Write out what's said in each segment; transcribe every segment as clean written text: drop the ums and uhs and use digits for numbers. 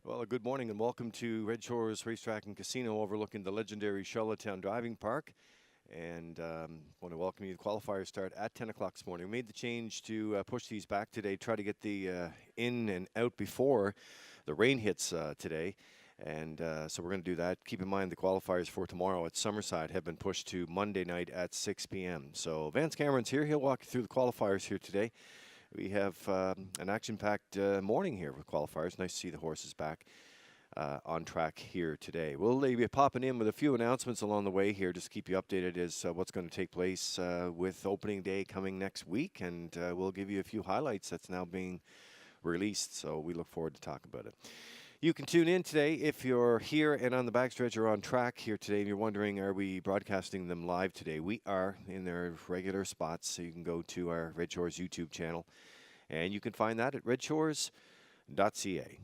Well, good morning and welcome to Red Shores Racetrack and Casino overlooking the legendary Charlottetown Driving Park. And want to welcome you. The qualifiers start at 10 o'clock this morning. We made the change to push these back today, try to get the in and out before the rain hits today. And so we're going to do that. Keep in mind the qualifiers for tomorrow at Summerside have been pushed to Monday night at 6 p.m. So Vance Cameron's here. He'll walk you through the qualifiers here today. We have an action-packed morning here with qualifiers. Nice to see the horses back on track here today. We'll be popping in with a few announcements along the way here, just to keep you updated as what's going to take place with opening day coming next week, and we'll give you a few highlights that's now being released, so we look forward to talking about it. You can tune in today if you're here and on the backstretch or on track here today and you're wondering, are we broadcasting them live today? We are in their regular spots, so you can go to our Red Shores YouTube channel, and you can find that at Redshores.ca.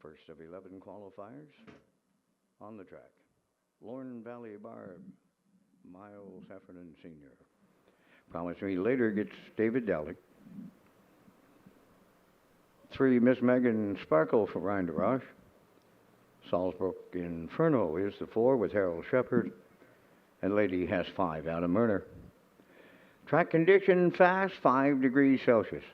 First of 11 qualifiers on the track. Lorne Valley Barb, Miles Heffernan Sr. Promise Me Later gets David Daly. 3, Miss Megan Sparkle for Ryan DeRoche. Salzbrook Inferno is the 4 with Harold Shepard. And Lady has 5, Adam Murner. Track condition fast, 5 degrees Celsius.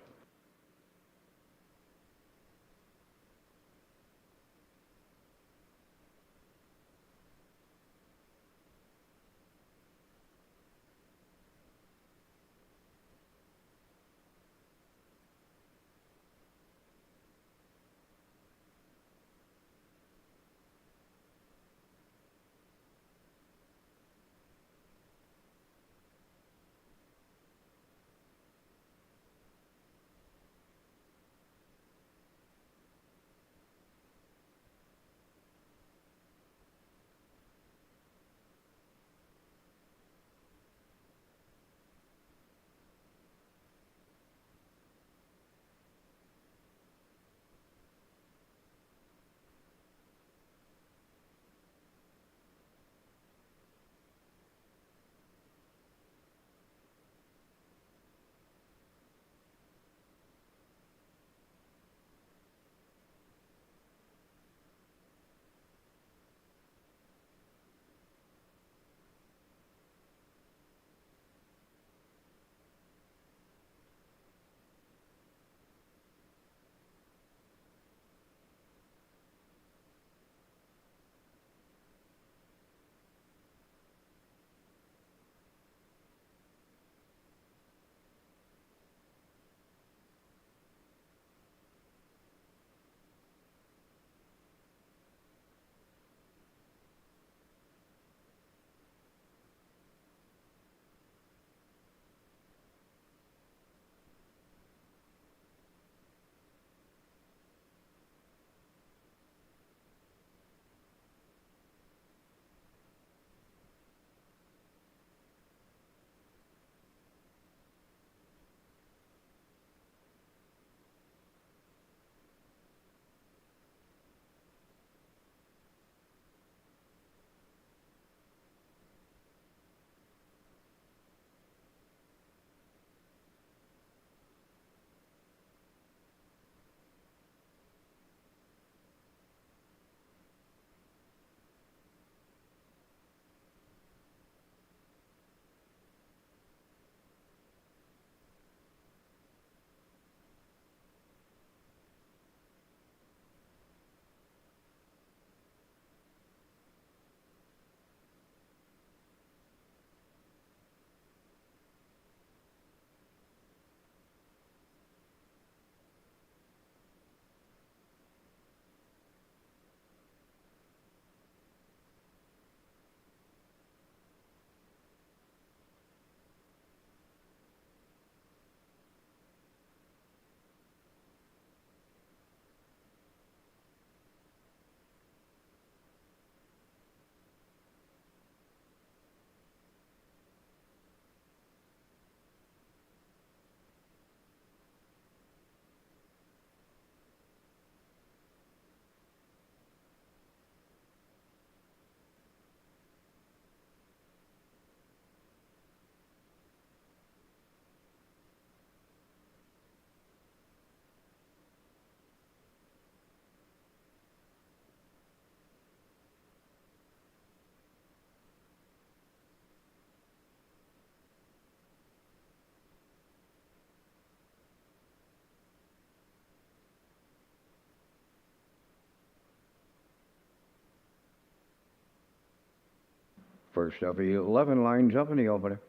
First of 11 lines up in the opener.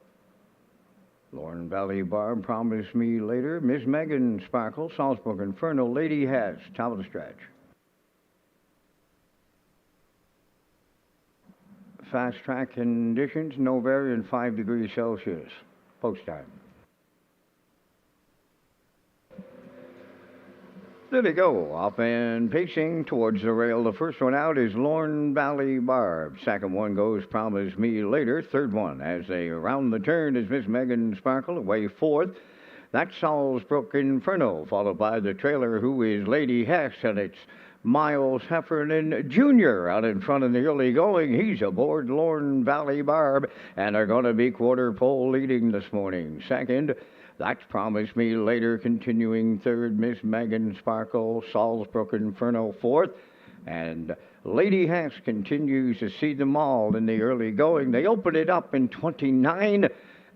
Lorne Valley Barb, Promise Me Later. Miss Megan Sparkle, Salzburg Inferno, Lady Has, top of the stretch. Fast track conditions, no variant, 5 degrees Celsius. Post time. There they go, off and pacing towards the rail. The first one out is Lorne Valley Barb. Second one goes Promise Me Later. Third one, as they round the turn, is Miss Megan Sparkle, away fourth. That's Salzbrook Inferno, followed by the trailer, who is Lady Hess, and it's Miles Heffernan Jr. out in front in the early going. He's aboard Lorne Valley Barb, and are going to be quarter pole leading this morning. Second, That's Promise Me Later continuing third. Miss Megan Sparkle, Salzbrook Inferno fourth. And Lady Hess continues to see them all in the early going. They open it up in 29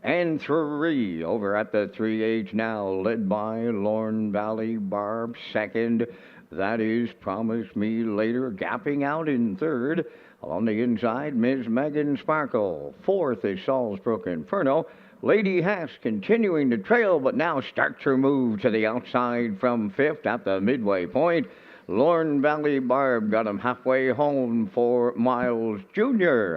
and 3 over at the 3H now, led by Lorne Valley Barb. Second, that is Promise Me Later, gapping out in third. On the inside, Miss Megan Sparkle. Fourth is Salzbrook Inferno. Lady Hess continuing to trail, but now starts her move to the outside from fifth at the midway point. Lorne Valley Barb got him halfway home for Miles Jr.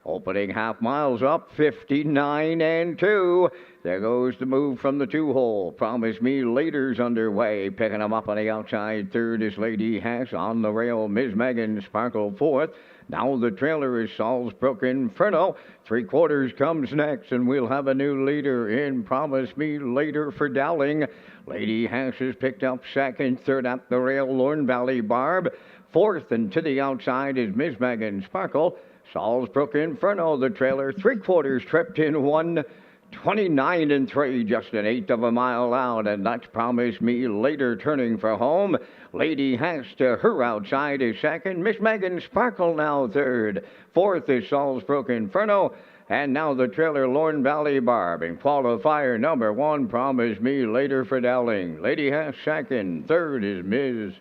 Opening half miles up, 59 and 2. There goes the move from the 2-hole. Promise Me Later's underway. Picking him up on the outside. Third is Lady Hess. On the rail, Miss Megan Sparkle fourth. Now the trailer is Salzbrook Inferno. 3/4 comes next, and we'll have a new leader in Promise Me Later for Dowling. Lady Hess has picked up second. Third at the rail, Lorne Valley Barb. Fourth and to the outside is Miss Megan Sparkle. Salzbrook Inferno, the trailer, 3/4 tripped in 1:29 and 3, just an eighth of a mile out, and That's Promise Me Later turning for home. Lady Hess to her outside is second. Miss Megan Sparkle now third. Fourth is Salzbrook Inferno. And now the trailer, Lorne Valley Barb. In qualifier number 1, Promise Me Later for Dowling. Lady Hess second. Third is Miss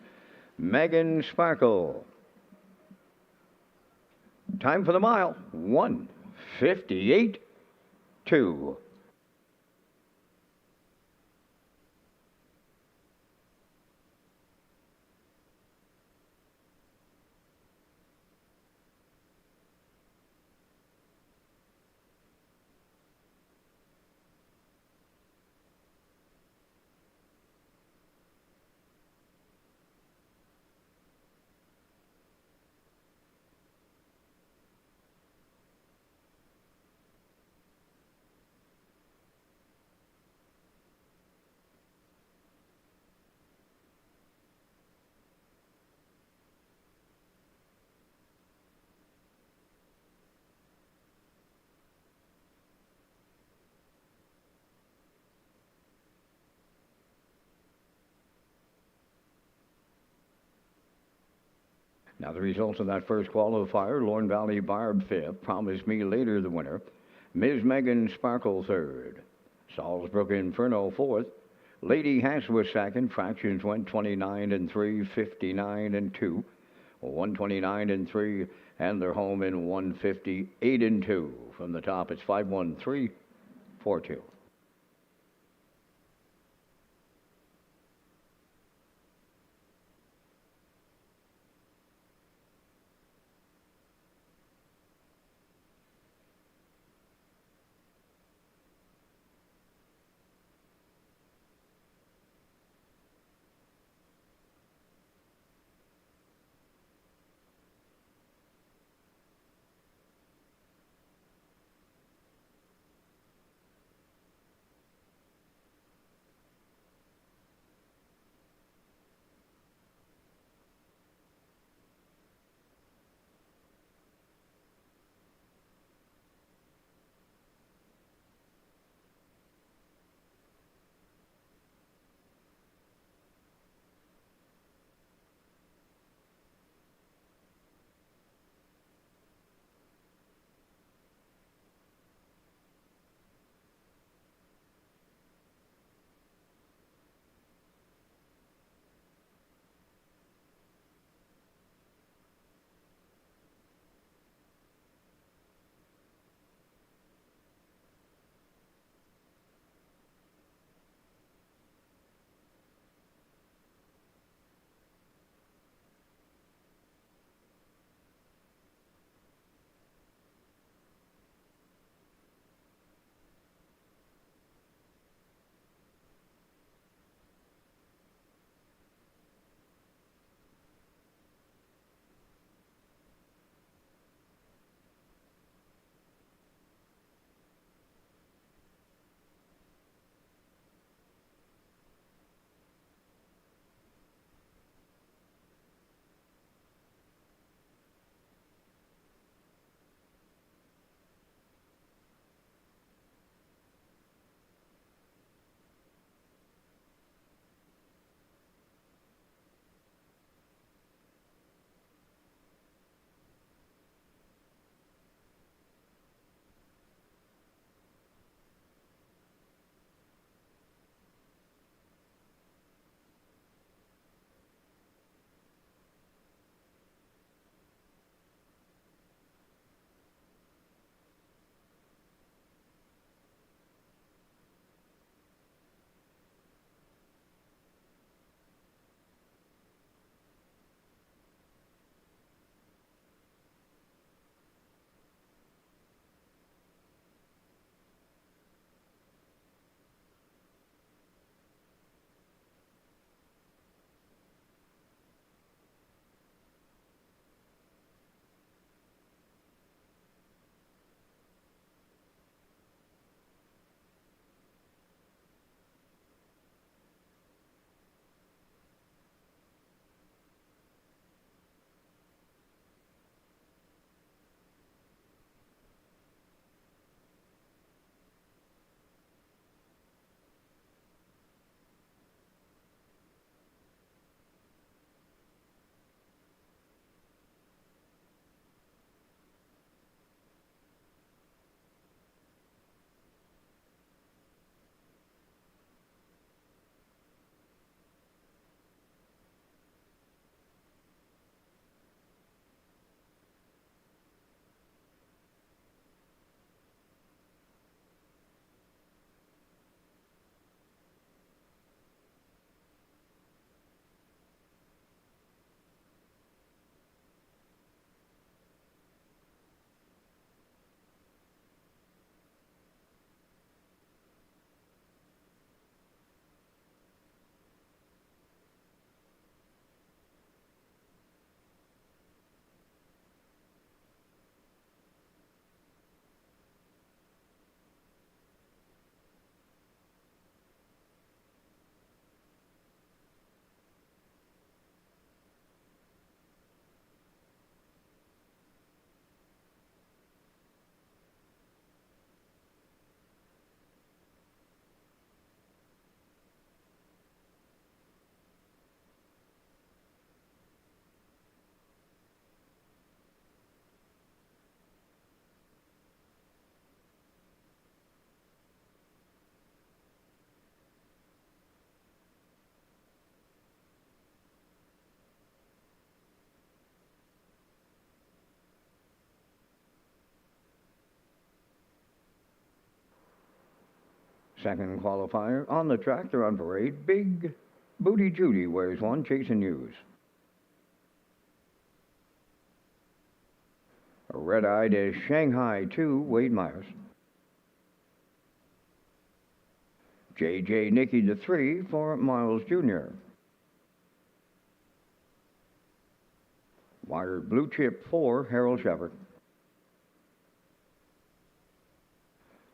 Megan Sparkle. Time for the mile, 1:58.2. Now the results of that first qualifier, Lorne Valley Barb fifth, Promise Me Later the winner, Ms. Megan Sparkle third, Salzbrook Inferno fourth, Lady Hess was second, fractions went 29 and 3, 59 and 2, 129 and 3, and they're home in 158 and 2. From the top, it's 51342. Second qualifier on the track, they're on parade. Big Booty Judy wears one, Chasing News. Red Eyed is Shanghai 2, Wade Myers. J.J. Nicky the 3 for Miles Jr. Wired Blue Chip 4, Harold Shepard.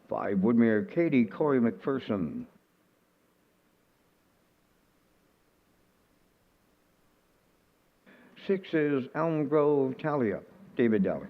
5, Woodmere Katie, Corey McPherson. 6 is Elm Grove Talia, David Dowling.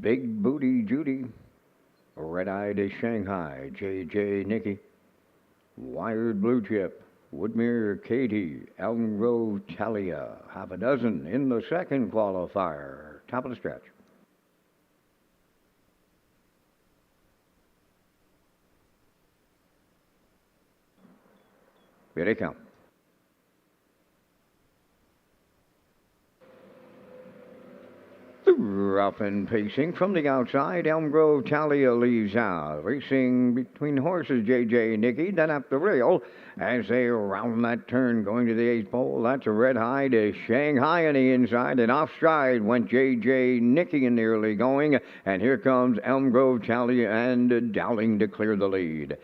Big Booty Judy. Red Eyed is Shanghai, J.J. Nicky. Wired Blue Chip, Woodmere Katie, Elm Grove Talia. Half a dozen in the second qualifier. Top of the stretch. Here they come. Rough and pacing from the outside, Elm Grove Talia leaves out. Racing between horses, J.J. Nicky, then up the rail as they round that turn going to the eighth pole. That's a red hide to Shanghai on the inside, and off stride went J.J. Nicky in the early going, and here comes Elm Grove Talia and Dowling to clear the lead.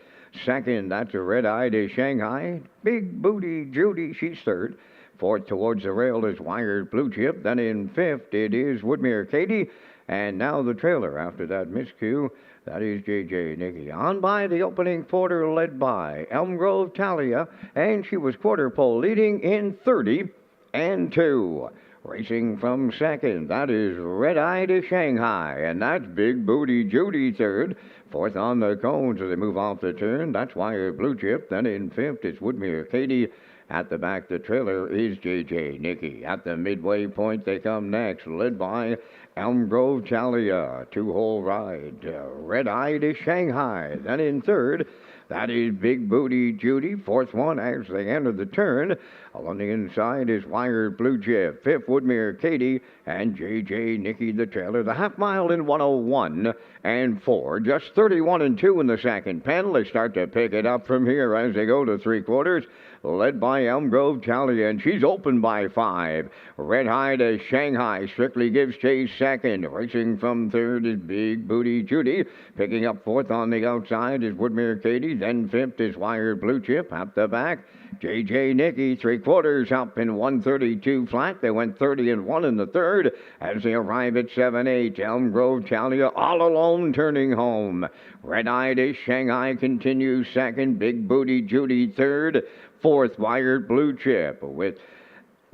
Second, that's a red eye to Shanghai. Big Booty Judy, she's third. Fourth towards the rail is Wired Blue Chip. Then in fifth it is Woodmere Katie. And now the trailer after that miscue. That is J.J. Nicky. On by the opening quarter, led by Elm Grove Talia. And she was quarter pole leading in 30-2. Racing from second, that is Red Eye to Shanghai, and that's Big Booty Judy third. Fourth on the cones as they move off the turn, that's Wired Blue Chip. Then in fifth, it's Woodmere Katie. At the back, the trailer is J.J. Nicky. At the midway point, they come next, led by Elm Grove Talia. Two-hole ride, Red Eye to Shanghai. Then in third, that is Big Booty Judy. Fourth one as they enter the turn. Along the inside is Wired Blue Chip. Fifth, Woodmere Katie. And J.J. Nicky, the trailer. The half mile in 1:01.4. Just 31-2 in the second pen. They start to pick it up from here as they go to three quarters. Led by Elm Grove Talia, and she's open by 5. Red High to Shanghai. Strictly gives chase second. Racing from third is Big Booty Judy. Picking up fourth on the outside is Woodmere Katie. Then fifth is Wired Blue Chip. At the back, J.J. Nicky, three quarters up in 1:32 flat. They went 30-1 in the third as they arrive at 7-8. Elm Grove Talia all alone turning home. Red Eye to Shanghai continues second. Big Booty Judy third. Fourth, Wired Blue Chip with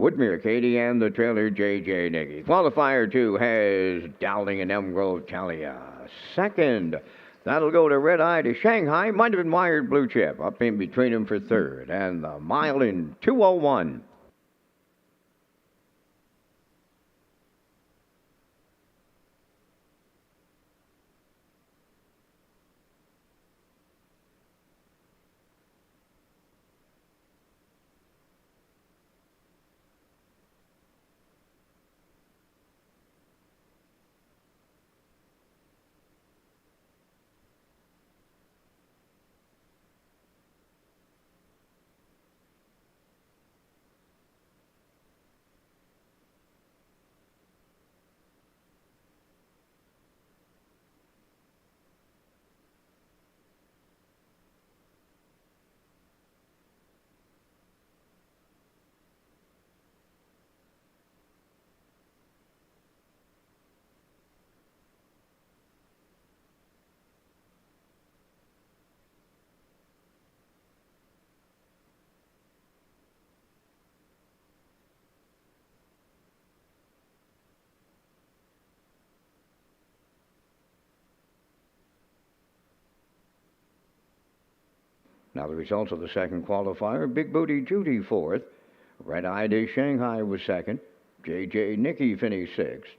Woodmere Katie and the trailer J.J. Nicky. Qualifier 2 has Dowling and Elm Grove Talia. Second, that'll go to Red Eye to Shanghai. Might have been Wired Blue Chip up in between them for third. And the mile in 2:01. Now the results of the second qualifier. Big Booty Judy fourth. Red Eye to Shanghai was second. J.J. Nicky finished sixth.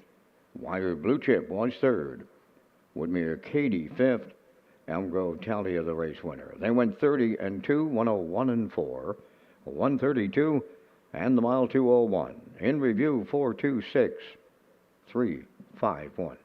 Wired Blue Chip was third. Woodmere Katie fifth. Elm Grove Talia the race winner. They went 30-2, 1:01.4, 1:32, and the mile 2:01. In review 4:26.351.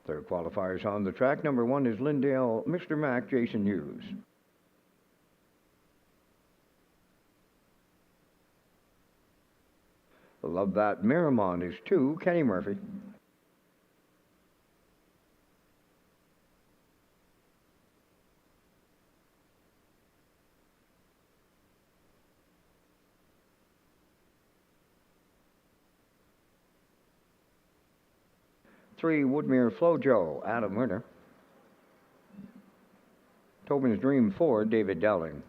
Third qualifiers on the track. Number 1 is Lindale, Mr. Mac, Jason Hughes. Love That Miramont is 2, Kenny Murphy. Three, Woodmere Flojo, Adam Werner. Tobin's Dream 4, David Dowling.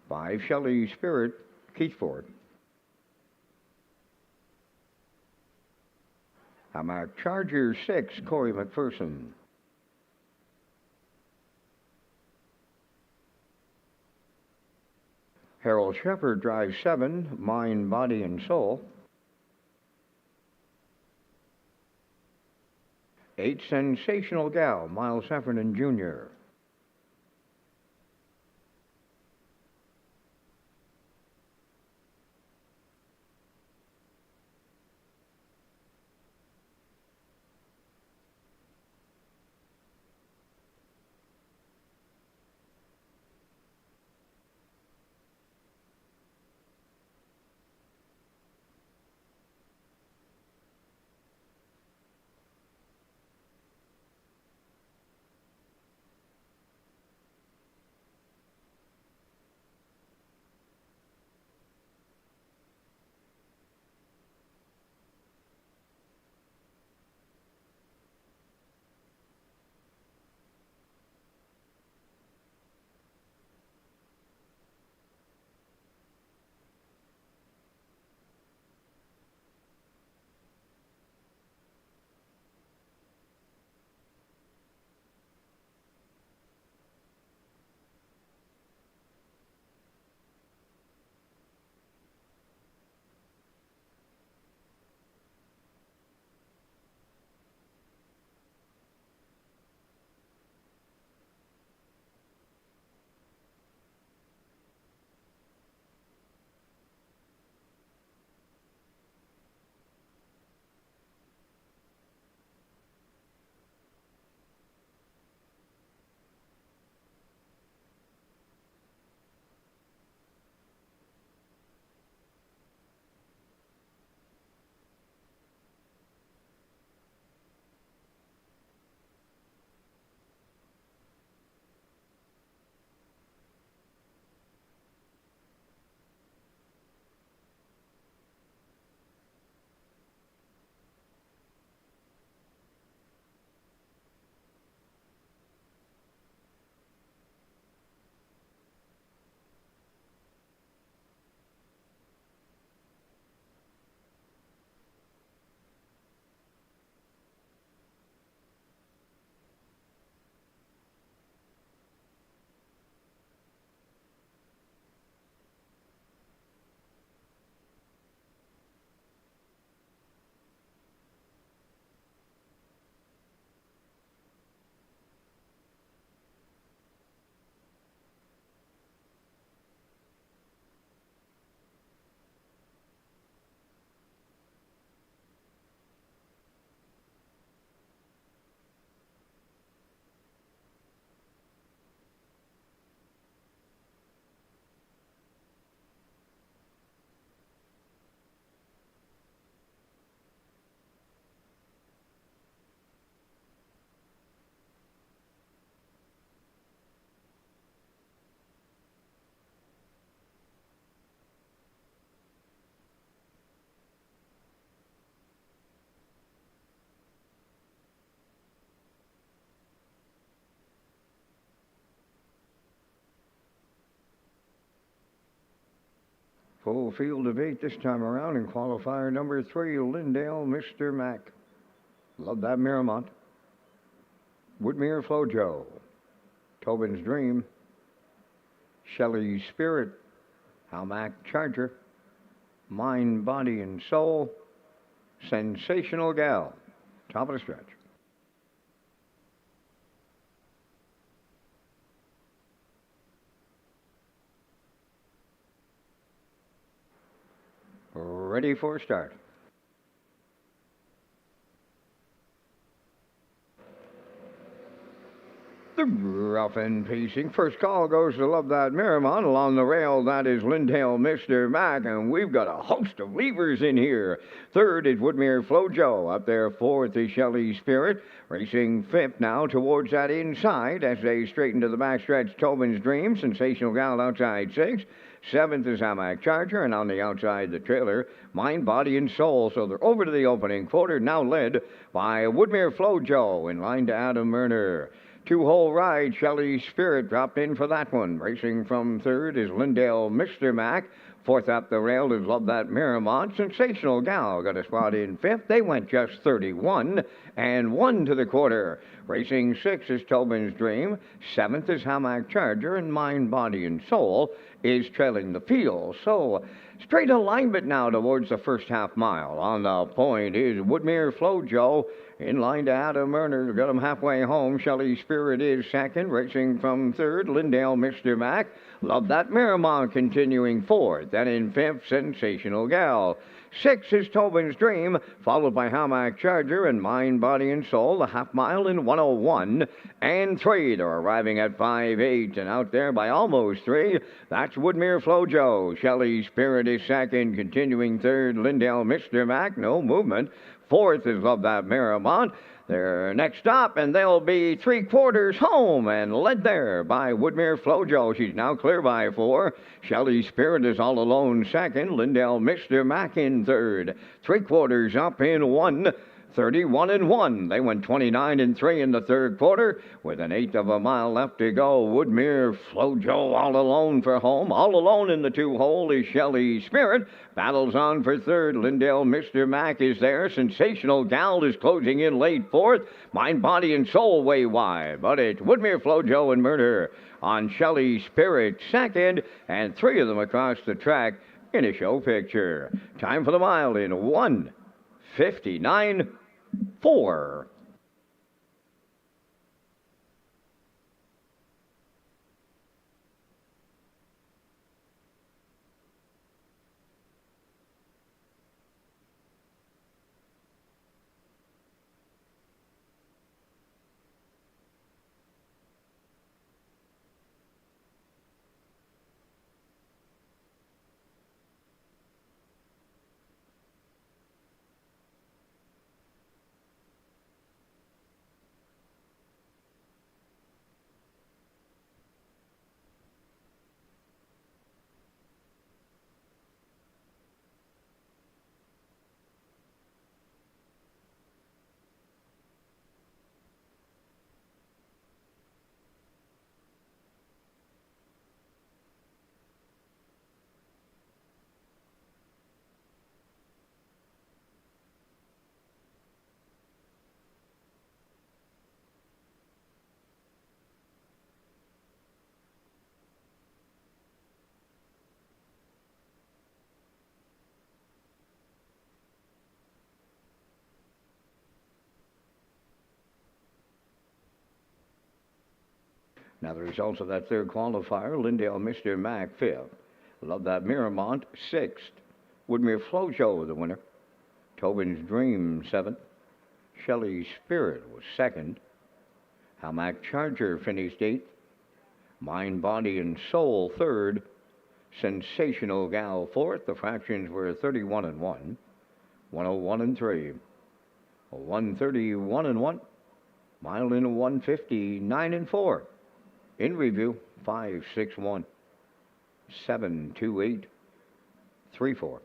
Five, Shelley Spirit, Keith Ford. Hamac Charger 6, Corey McPherson. Harold Shepard drives 7, Mind, Body, and Soul. 8, Sensational Gal, Miles Heffernan Jr. 'Full field of 8 this time around in qualifier number 3, Lindale, Mr. Mac. Love That Miramont. Woodmere Flojo. Tobin's Dream. Shelley Spirit. Hamac Charger. Mind, Body, and Soul. Sensational Gal. Top of the stretch. ready for start. The rough and pacing. First call goes to Love That Miramont. Along the rail, that is Lindale Mr. Mac, and we've got a host of levers in here. Third is Woodmere Flojo. Up there, fourth is Shelley Spirit. Racing fifth now towards that inside as they straighten to the backstretch. Tobin's Dream, Sensational Gal outside six. Seventh is Hamac Charger, and on the outside, the trailer, Mind, Body, and Soul. So they're over to the opening quarter, now led by Woodmere Flojo in line to Adam Murner. Two-hole ride, Shelley Spirit dropped in for that one. Racing from third is Lindale Mr. Mac. Fourth up the rail is Love That Miramont. Sensational Gal got a spot in fifth. They went just 31 and 1 to the quarter. Racing sixth is Tobin's Dream. Seventh is Hamac Charger, and Mind, Body, and Soul is trailing the field. So straight alignment now towards the first half mile. On the point is Woodmere Flojo. In line to Adam Murner, got him halfway home. Shelley Spirit is second, racing from third. Lindale Mr. Mac. Love That Miramont continuing fourth. Then in fifth, Sensational Gal. Six is Tobin's Dream, followed by Hamac Charger and Mind, Body, and Soul. The half mile in 1:01 and 3. They're arriving at 5:08 and out there by almost 3. That's Woodmere Flojo. Shelley Spirit is second, continuing third. Lindale Mr. Mac, no movement. Fourth is Love That Miramont. Their next stop, and they'll be 3/4 home and led there by Woodmere Flojo. She's now clear by 4. Shelley Spirit is all alone second. Lindale Mr. Mac in third. 3/4 up in 1. 31 and 1. They went 29 and 3 in the third quarter with an eighth of a mile left to go. Woodmere Flojo all alone for home. All alone in the two-hole is Shelley Spirit. Battles on for third. Lindale Mr. Mac is there. Sensational Gal is closing in late fourth. Mind, Body, and Soul way wide. But it's Woodmere Flojo and Murder on Shelley Spirit second, and 3 of them across the track in a show picture. Time for the mile in 1:59.4. Now the results of that third qualifier: Lindale Mr. Mac, 5th. Love That Miramont, 6th. Woodmere Flojo, the winner. Tobin's Dream, 7th. Shelley Spirit was 2nd. Hamac Charger finished 8th. Mind, Body, and Soul, 3rd. Sensational Gal, 4th. The fractions were 31 and 1. 1:01 and 3. 1:31 and 1. Mile in 1:59 and 4. In review, 5:61, 7:28, 3:4.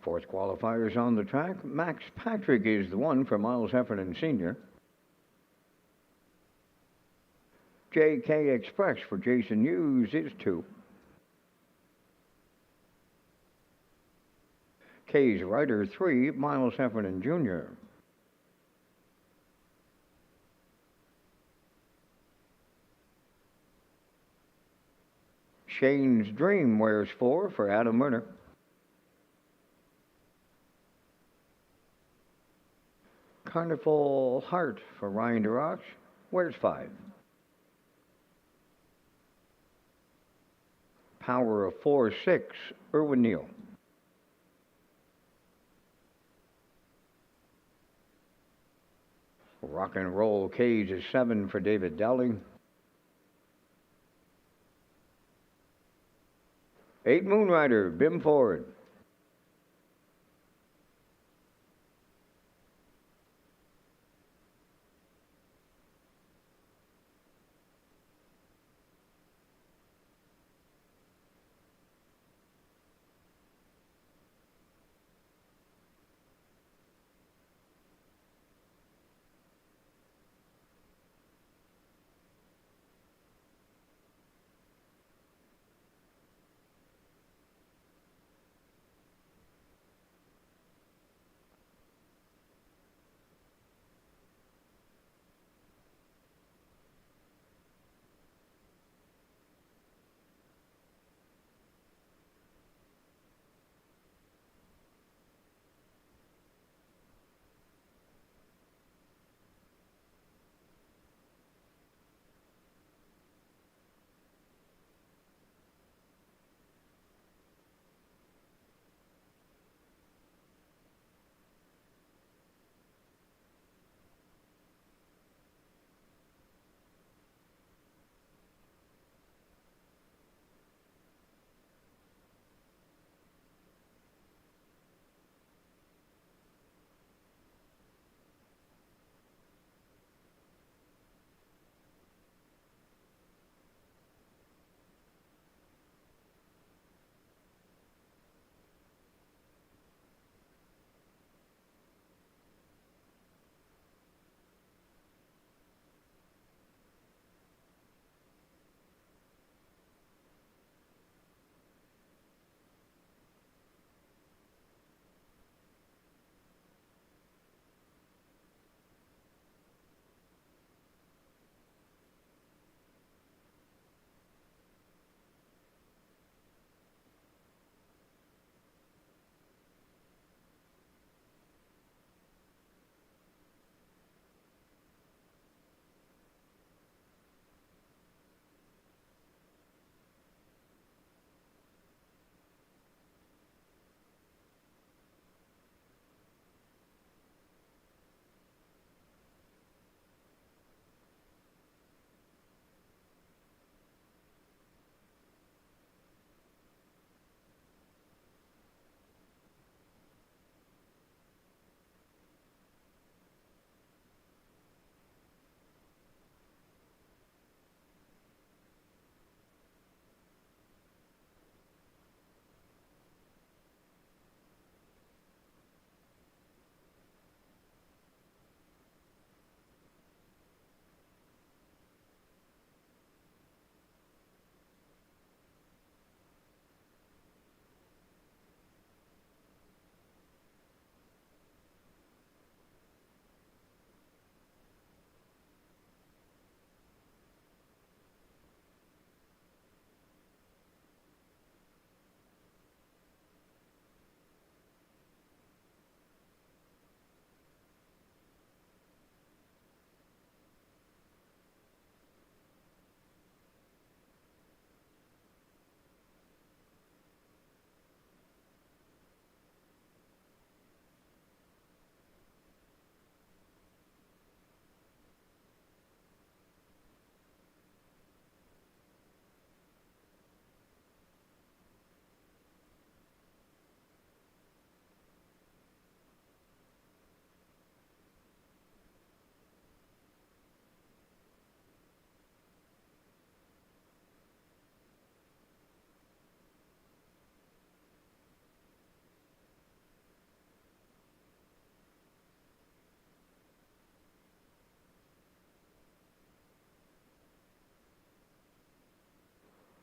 Fourth qualifiers on the track. Max Patrick is the one for Miles Heffernan Sr. JK Express for Jason Hughes is 2. K's Rider 3, Miles Heffernan Jr. Shane's Dream wears 4 for Adam Murner. Carnival Heart for Ryan DeRoche wears 5. Power of 4-6, Irwin Neal. Rock and Roll Cage is 7 for David Dowling. 8 Moonrider, Bim Ford.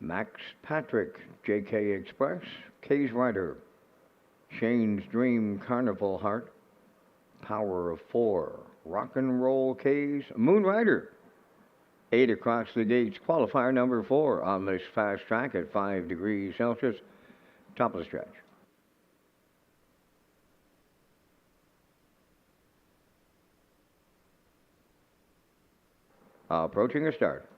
Max Patrick, JK Express, K's Rider, Shane's Dream, Carnival Heart, Power of Four, Rock and Roll K's, Moon Rider. 8 across the gates, qualifier number 4 on this fast track at 5 degrees Celsius, top of the stretch. Approaching a start.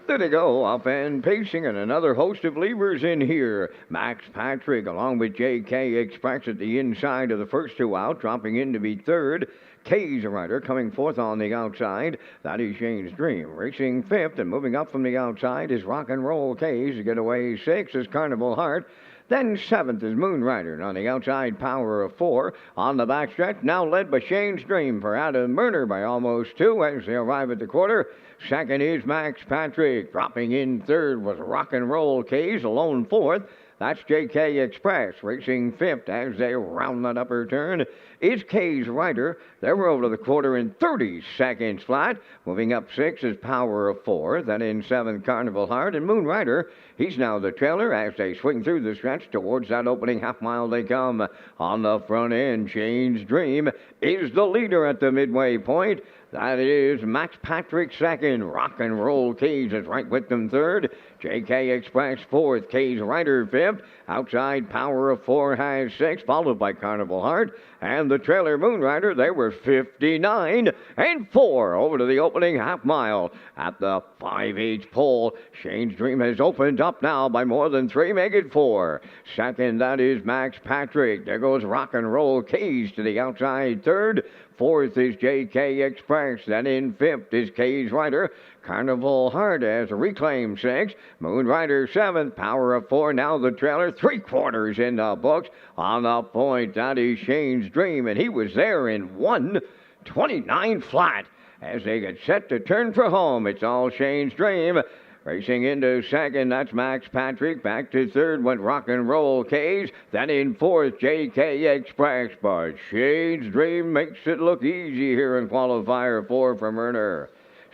There they go, up and pacing, and another host of leavers in here. Max Patrick, along with JK Express at the inside of the first two out, dropping in to be third. K's Rider coming fourth on the outside. That is Shane's Dream. Racing fifth, and moving up from the outside is Rock and Roll K's. To get away sixth is Carnival Heart. Then seventh is Moon Rider, and on the outside, Power of Four. On the backstretch, now led by Shane's Dream for Adam Murner by almost 2 as they arrive at the quarter. Second is Max Patrick. Dropping in third was Rock and Roll K's, alone fourth. That's JK Express racing fifth as they round that upper turn. Is K's Rider. They're over to the quarter in 30 seconds flat. Moving up six is Power of Four. Then in seventh, Carnival Heart. And Moon Rider, he's now the trailer as they swing through the stretch towards that opening half mile they come. On the front end, Shane's Dream is the leader at the midway point. That is Max Patrick second. Rock and Roll K's is right with them third. JK Express fourth. K's Rider fifth. Outside, Power of Four has six, followed by Carnival Heart. And the trailer Moon Rider, they were 59 and 4 over to the opening half mile. At the 5/8 pole, Shane's Dream has opened up now by more than 3, make it 4. Second, that is Max Patrick. There goes Rock and Roll K's to the outside third. Fourth is JK Express. Then in fifth is K's Rider. Carnival Heart has reclaimed 6. Moon Rider 7th. Power of 4. Now the trailer. 3/4 in the books. On the point, that is Shane's Dream. And he was there in 1:29 flat. As they get set to turn for home, it's all Shane's Dream. Racing into second, that's Max Patrick. Back to third went Rock and Roll K's. Then in fourth, JK Express. But Shane's Dream makes it look easy here in qualifier 4 for Murner.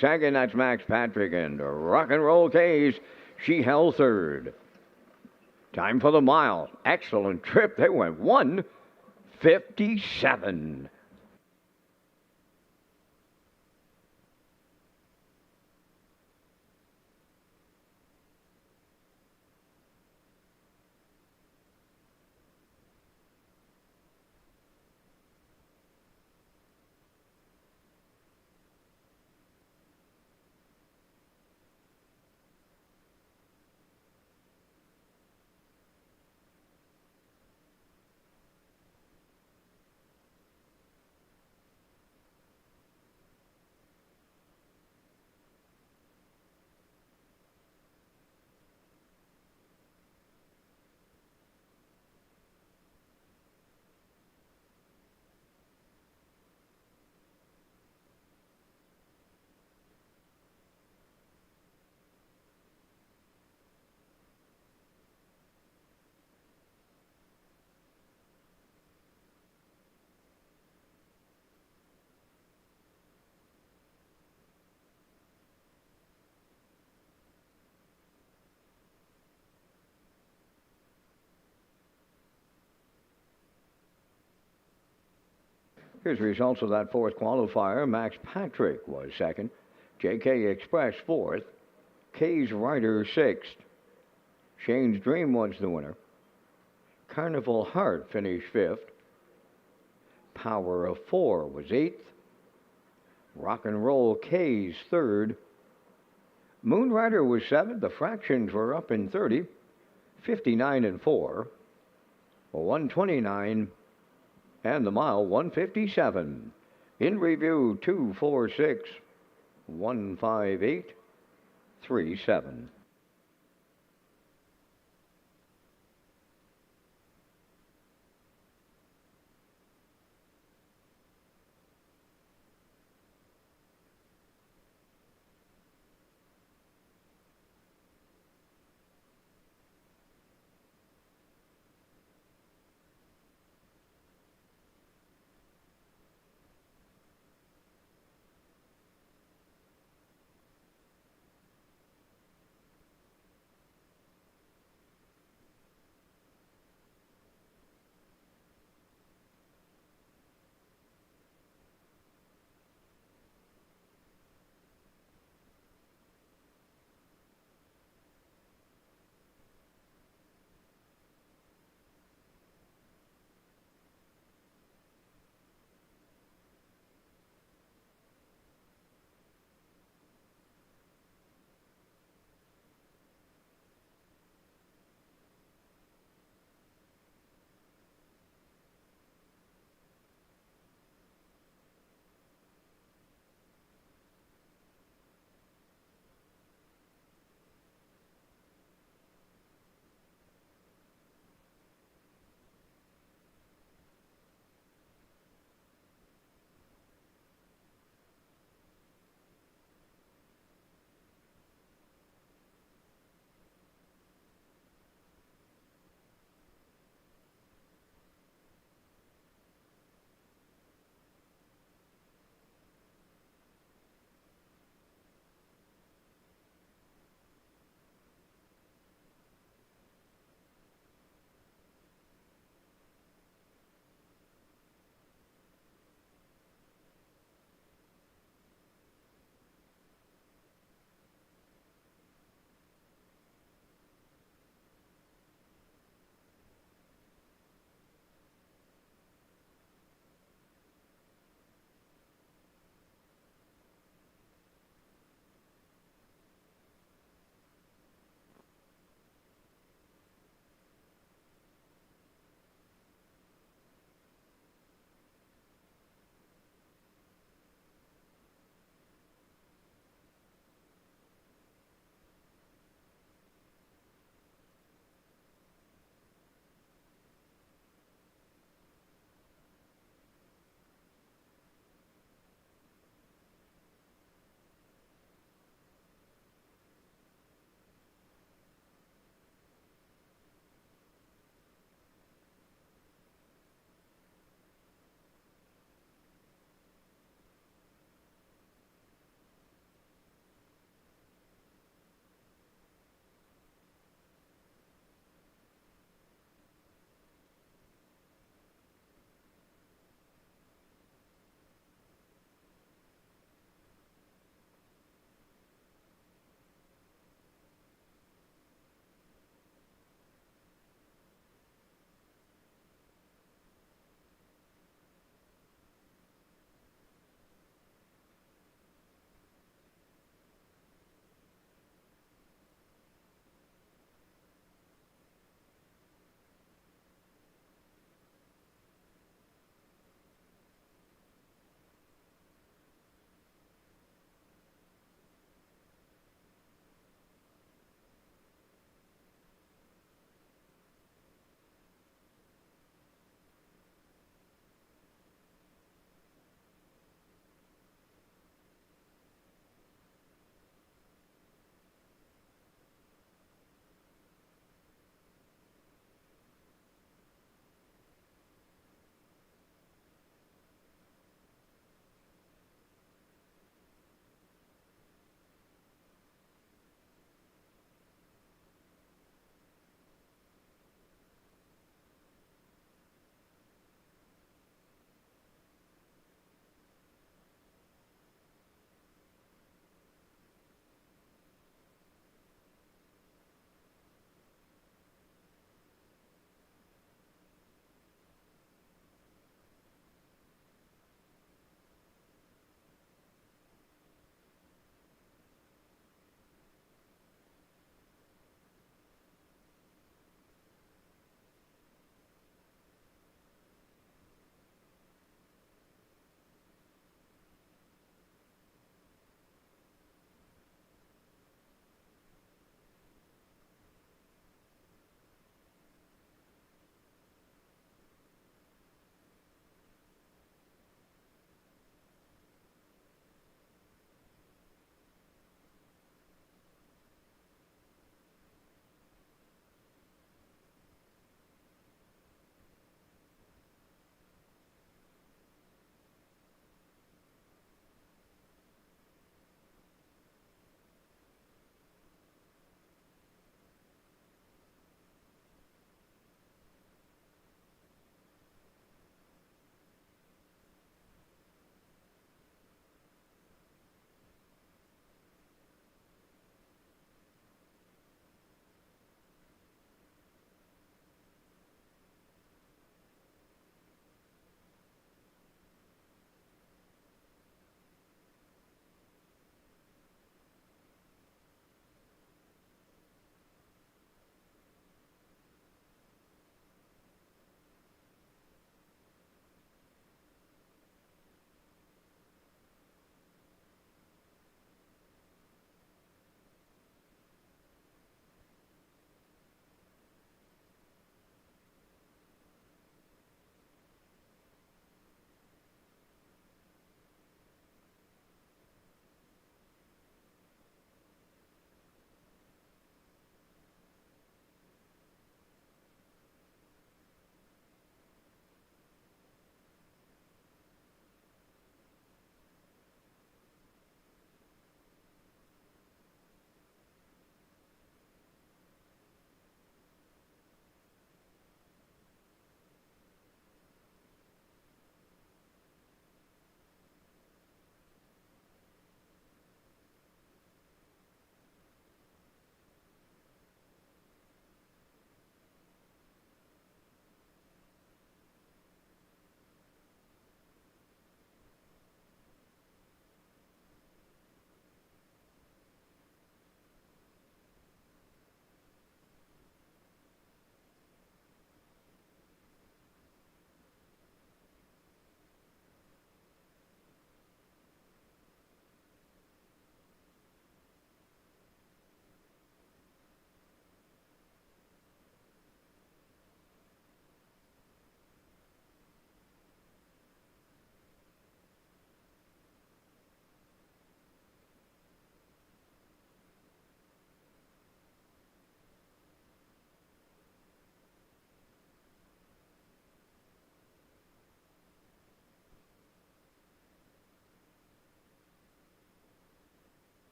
Second, that's Max Patrick. And Rock and Roll K's, she held third. Time for the mile. Excellent trip. They went 1:57. Here's results of that fourth qualifier. Max Patrick was second. JK Express fourth. K's Rider sixth. Shane's Dream was the winner. Carnival Heart finished fifth. Power of Four was eighth. Rock and Roll K's third. Moon Rider was seventh. The fractions were up in 30. 59 and 4. 129. And the mile, 1:57. In review, 2:46, 1:58.37.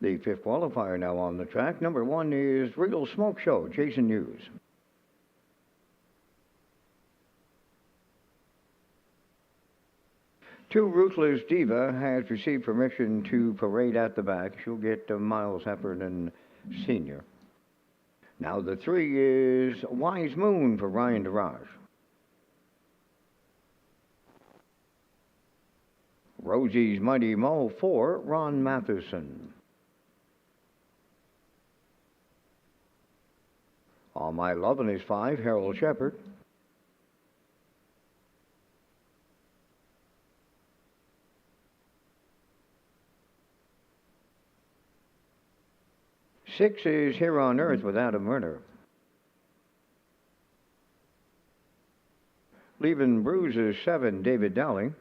The fifth qualifier now on the track. Number 1 is Regal Smoke Show, Jason Hughes. Two, Ruthless Diva has received permission to parade at the back. She'll get Miles Heffernan Sr. Now the 3 is Wise Moon for Ryan DeRage. Rosie's Mighty Mo 4, Ron Matheson. All My Lovin' is 5, Harold Shepard. Six is Here on Earth Without a Murder. Leaving Bruises 7, David Dowling.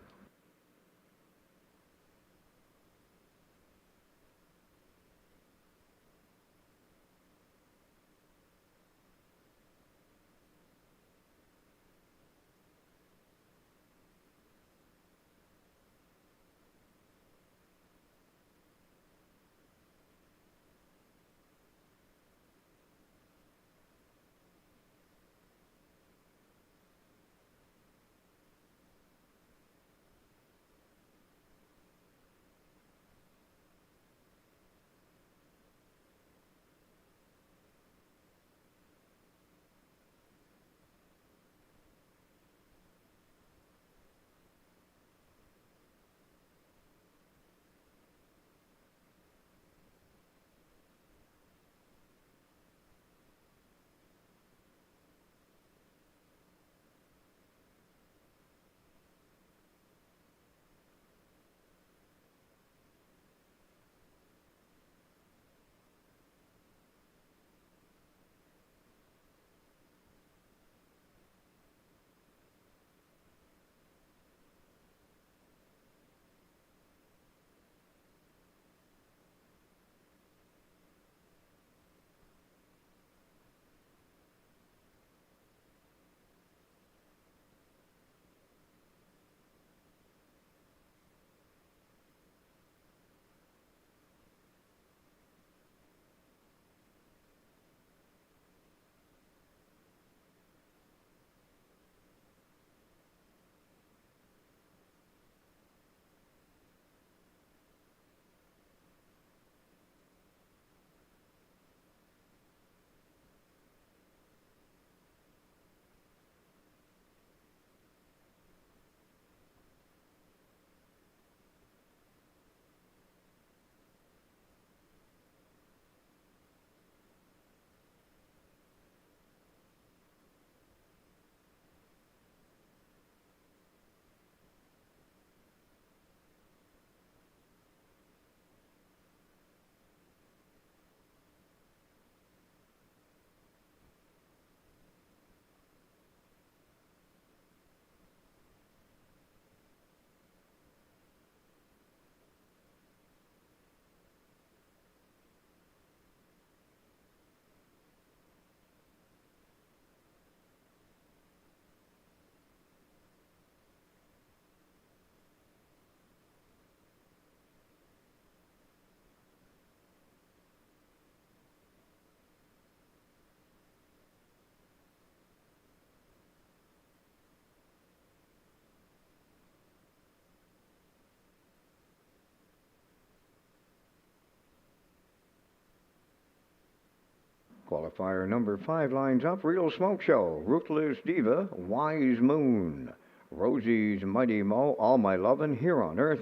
Qualifier number 5 lines up. Real Smoke Show, Ruthless Diva, Wise Moon, Rosie's Mighty Mo, All My Lovin', Here on Earth,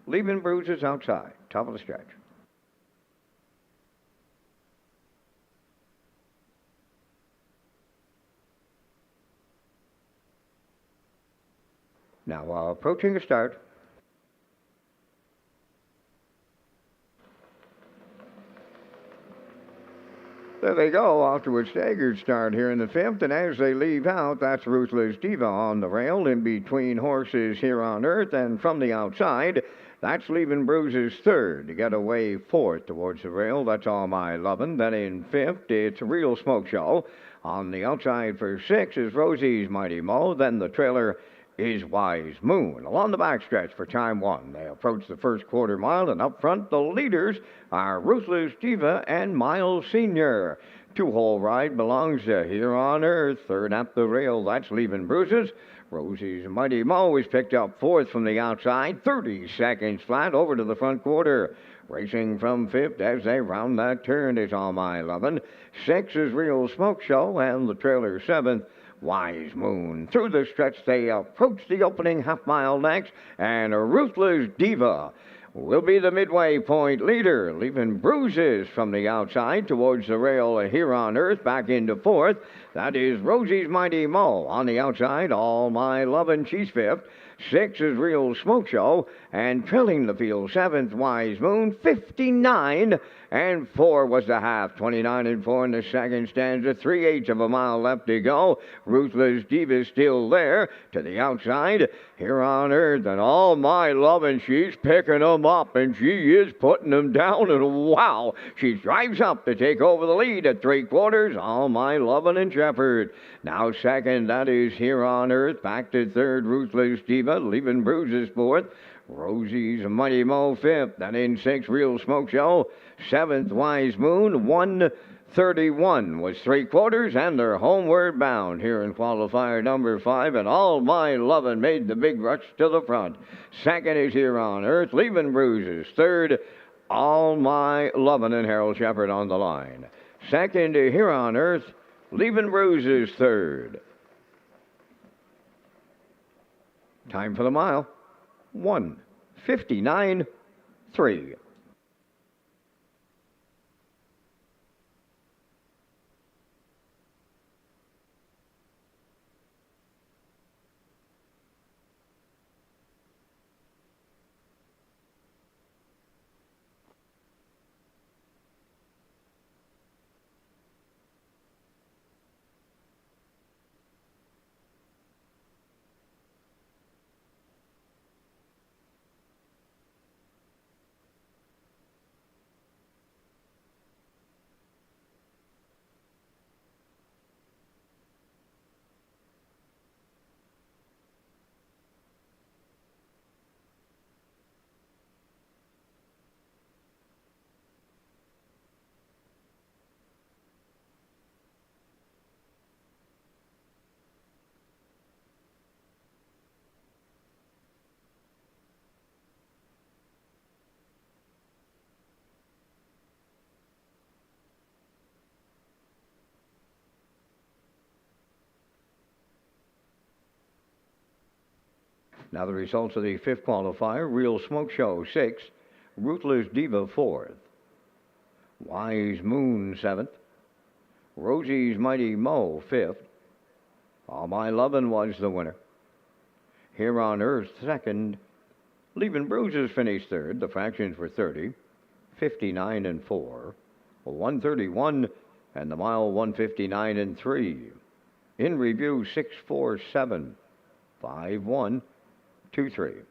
Leaving Bruises Outside. Top of the stretch. Now, approaching a start. There they go, off to a staggered start here in the 5th, and as they leave out, that's Ruthless Diva on the rail, in between horses Here on Earth, and from the outside, that's Leaving Bruises 3rd, to get away 4th towards the rail, that's All My Lovin'. Then in 5th, it's Real Smoke Show. On the outside for 6 is Rosie's Mighty Mo, then the trailer is Wise Moon. Along the backstretch for time one, they approach the first quarter mile, and up front, the leaders are Ruthless Diva and Miles Sr. Two-hole ride belongs to Here on Earth. Third at the rail, that's Leaving Bruises. Rosie's Mighty Mo is picked up fourth from the outside, 30 seconds flat over to the front quarter. Racing from fifth as they round that turn is All My Lovin'. Six is Real Smoke Show, and the trailer seventh, Wise Moon. Through the stretch, they approach the opening half mile next, and a Ruthless Diva will be the midway point leader, leaving Bruises from the outside towards the rail Here on Earth back into fourth. That is Rosie's Mighty Mo. On the outside, All My Lovin', she's fifth. Six is Real Smoke Show, and trailing the field, seventh, Wise Moon, 59 and 4 was the half. 29 and 4 in the second stanza, 3/8 of a mile left to go. Ruthless Diva still there to the outside. Here on Earth, and All My Lovin', she's picking them up, and she is putting them down, and wow, she drives up to take over the lead at 3/4. All My Lovin' and Shepherd. Now second, that is Here on Earth. Back to third, Ruthless Diva, leaving Bruises fourth. Rosie's Mighty Mo fifth. Then in sixth, Real Smoke Show. Seventh, Wise Moon. 1:31 was 3/4, and they're homeward bound here in qualifier number 5. And All My Lovin' made the big rush to the front. Second is Here on Earth, leaving Bruises. Third, All My Lovin' and Harold Shepherd on the line. Second, Here on Earth, leaving Bruises third. Time for the mile. 1:59.3. Now the results of the fifth qualifier: Real Smoke Show 6th, Ruthless Diva 4th, Wise Moon 7th, Rosie's Mighty Mo 5th, All My Lovin' was the winner. Here on Earth 2nd, Leaving Bruises finished 3rd. The fractions were 30, 59 and 4, 131, and the mile 159 and 3. In review 647, 51. 2-3.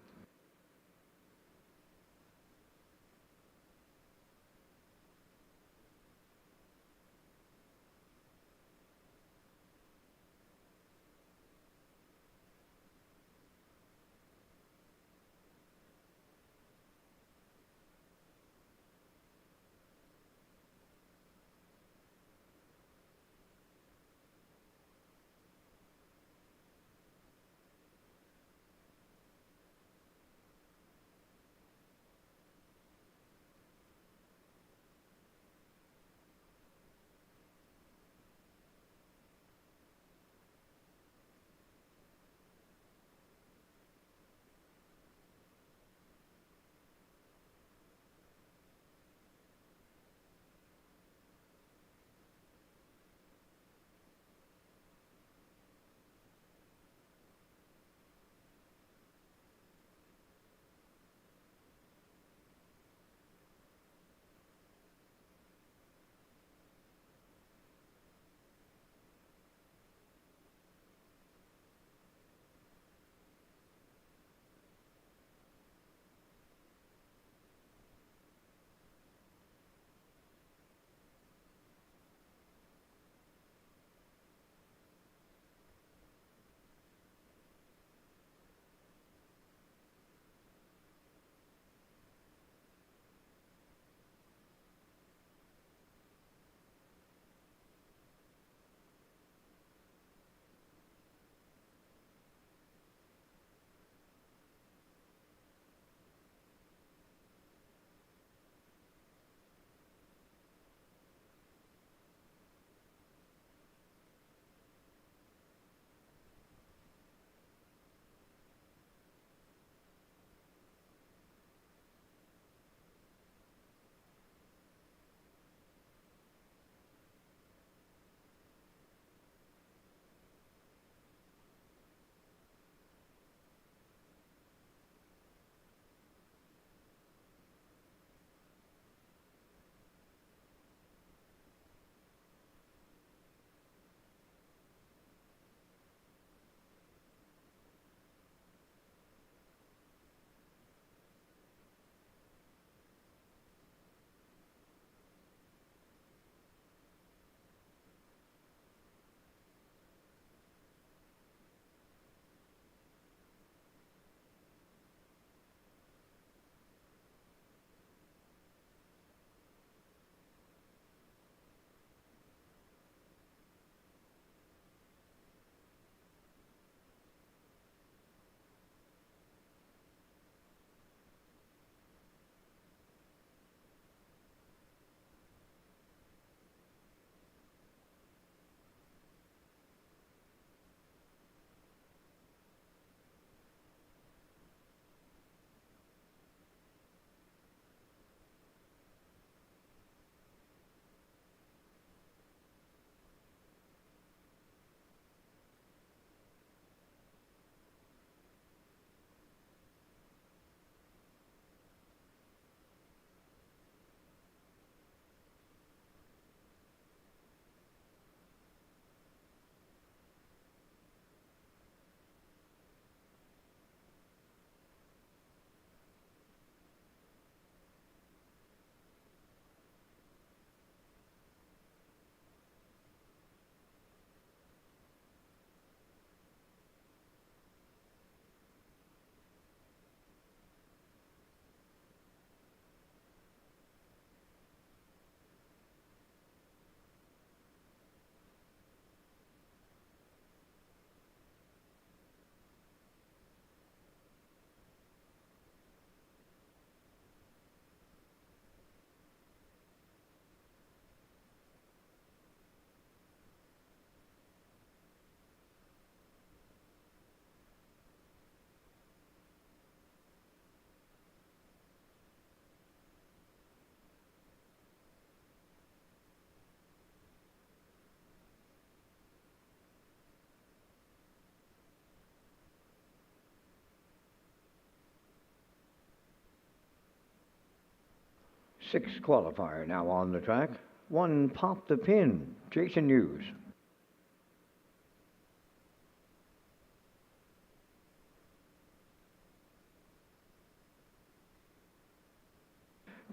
Sixth qualifier now on the track. 1 Pop the Pin, Jason Hughes.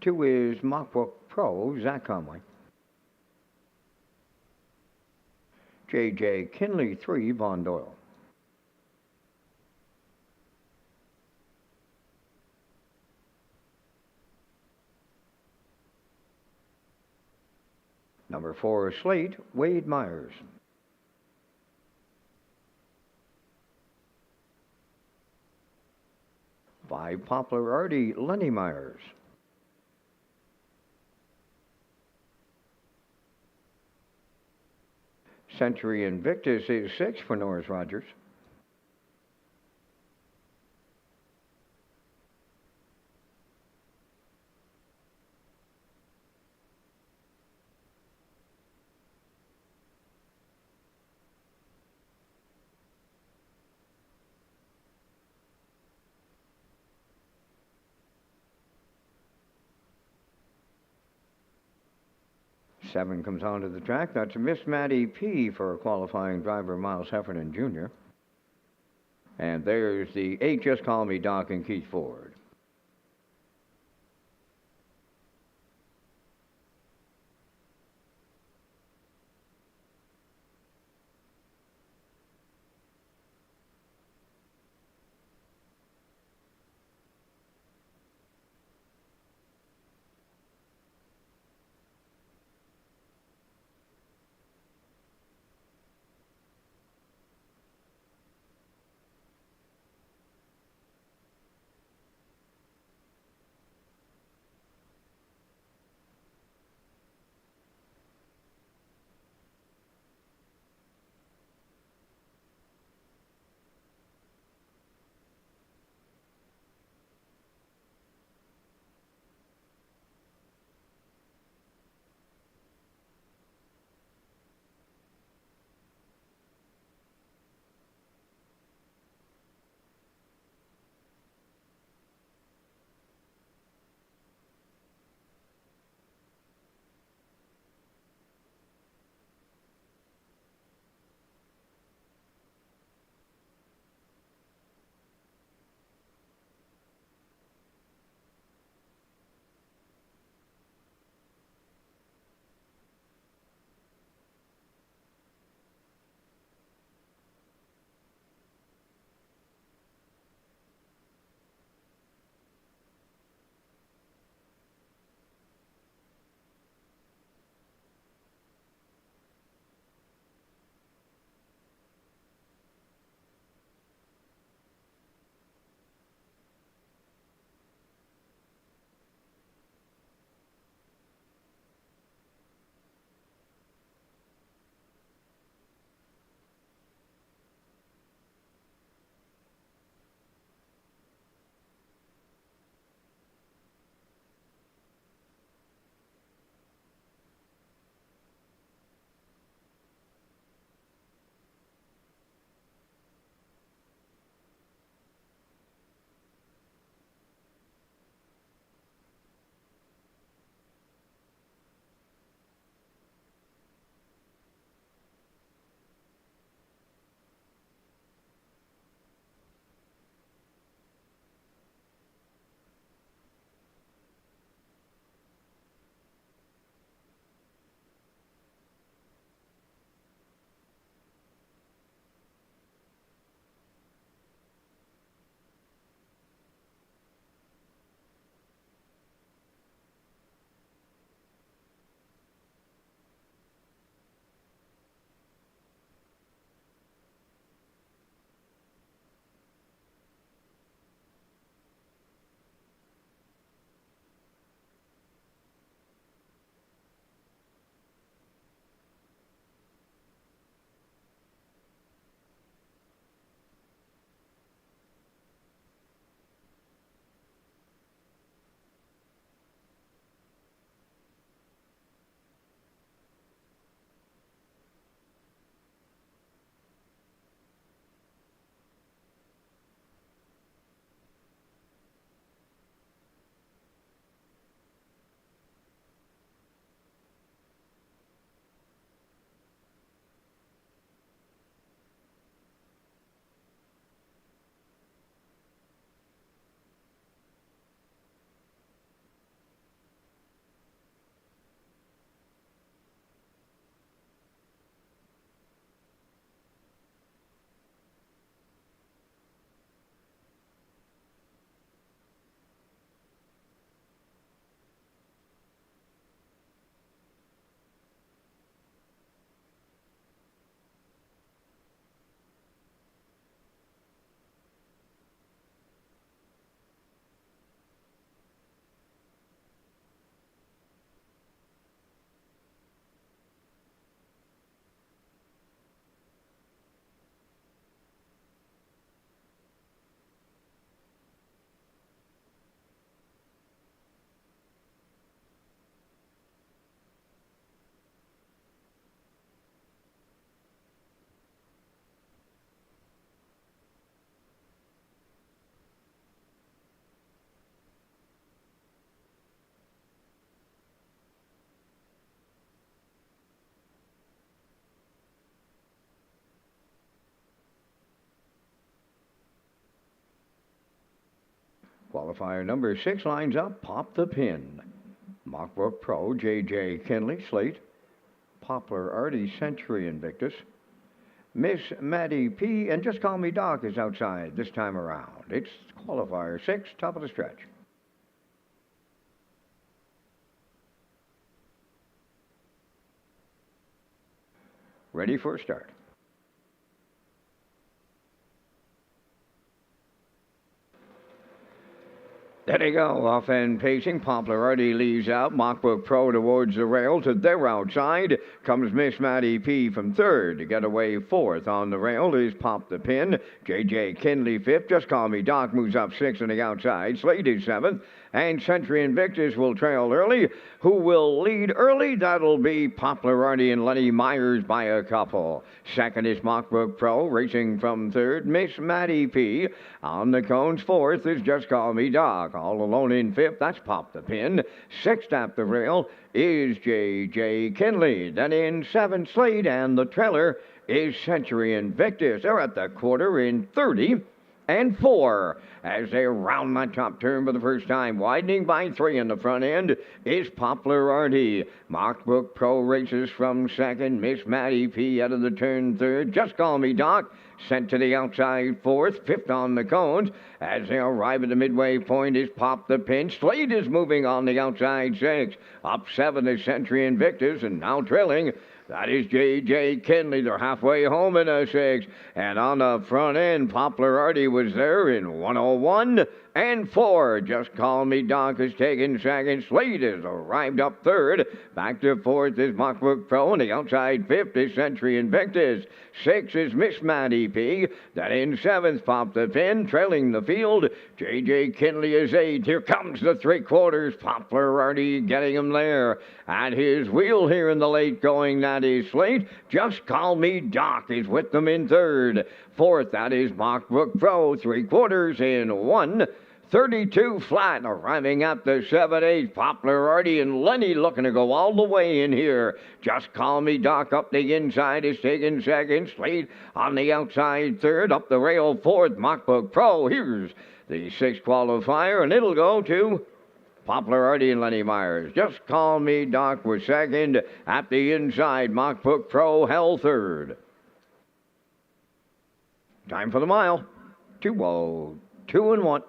2 is Mockbrook Pro, Zach Conway. J.J. Kinley 3, Von Doyle. Number 4, Slate, Wade Myers. 5, Poplar Artie, Lenny Myers. 'Century Invictus is 6 for Norris Rogers. Seven comes onto the track. That's Miss Maddie P for qualifying driver Miles Heffernan Jr. And there's the 8, Just Call Me Doc, and Keith Ford. Qualifier number 6 lines up, Pop the Pin. Mockbrook Pro, J.J. Kinley, Slate. Poplar Artie, Century Invictus. Miss Maddie P. and Just Call Me Doc is outside this time around. It's Qualifier 6, top of the stretch. Ready for a start. There they go, off and pacing. Poplar Artie leaves out. Mockbook Pro towards the rail. To their outside comes Miss Maddie P. from third. To get away fourth on the rail is Pop the Pin. J.J. Kinley fifth. Just Call Me Doc moves up sixth on the outside. Slade is seventh. And Century Invictus will trail early. Who will lead early? That'll be Poplar Artie and Lenny Myers by a couple. Second is Mockbrook Pro, racing from third. Miss Maddie P. On the cones, fourth is Just Call Me Doc. All alone in fifth, that's Pop the Pin. Sixth at the rail is J.J. Kinley. Then in seventh, Slade, and the trailer is Century Invictus. They're at the quarter in 30 and 4 as they round that top turn for the first time. Widening by 3 in the front end is Poplar Artie. Mockbook Pro races from second. Miss Maddie P. out of the turn third. Just Call Me Doc sent to the outside fourth. Fifth on the cones. As they arrive at the midway point is Pop the Pin. Slade is moving on the outside six. Up seven is Century Invictus, and now trailing. That is J.J. Kinley. They're halfway home in a 6. And on the front end, Poplar Artie was there in 101 and 4. Just Call Me Doc is taking second. Slade has arrived up third. Back to fourth is Mockbook Pro. And the outside fifth is Century Invictus. 6 is Miss Maddie P. Then in seventh, Pop the Pin. Trailing the field, J.J. Kinley is 8. Here comes the three-quarters. Poplar Artie getting him there. At his wheel here in the late going, that is Slate. Just Call Me Doc is with them in third. Fourth, that is Mockbrook Pro. Three-quarters in 1:32 flat. Arriving at the 7-8. Poplar Artie and Lenny looking to go all the way in here. Just Call Me Doc up the inside is taking second. Slate on the outside third. Up the rail fourth. Mockbook Pro. Here's the sixth qualifier, and it'll go to Poplar Artie and Lenny Myers. Just Call Me Doc was second. At the inside, Mockbook Pro held third. Time for the mile. 2:02 and 1.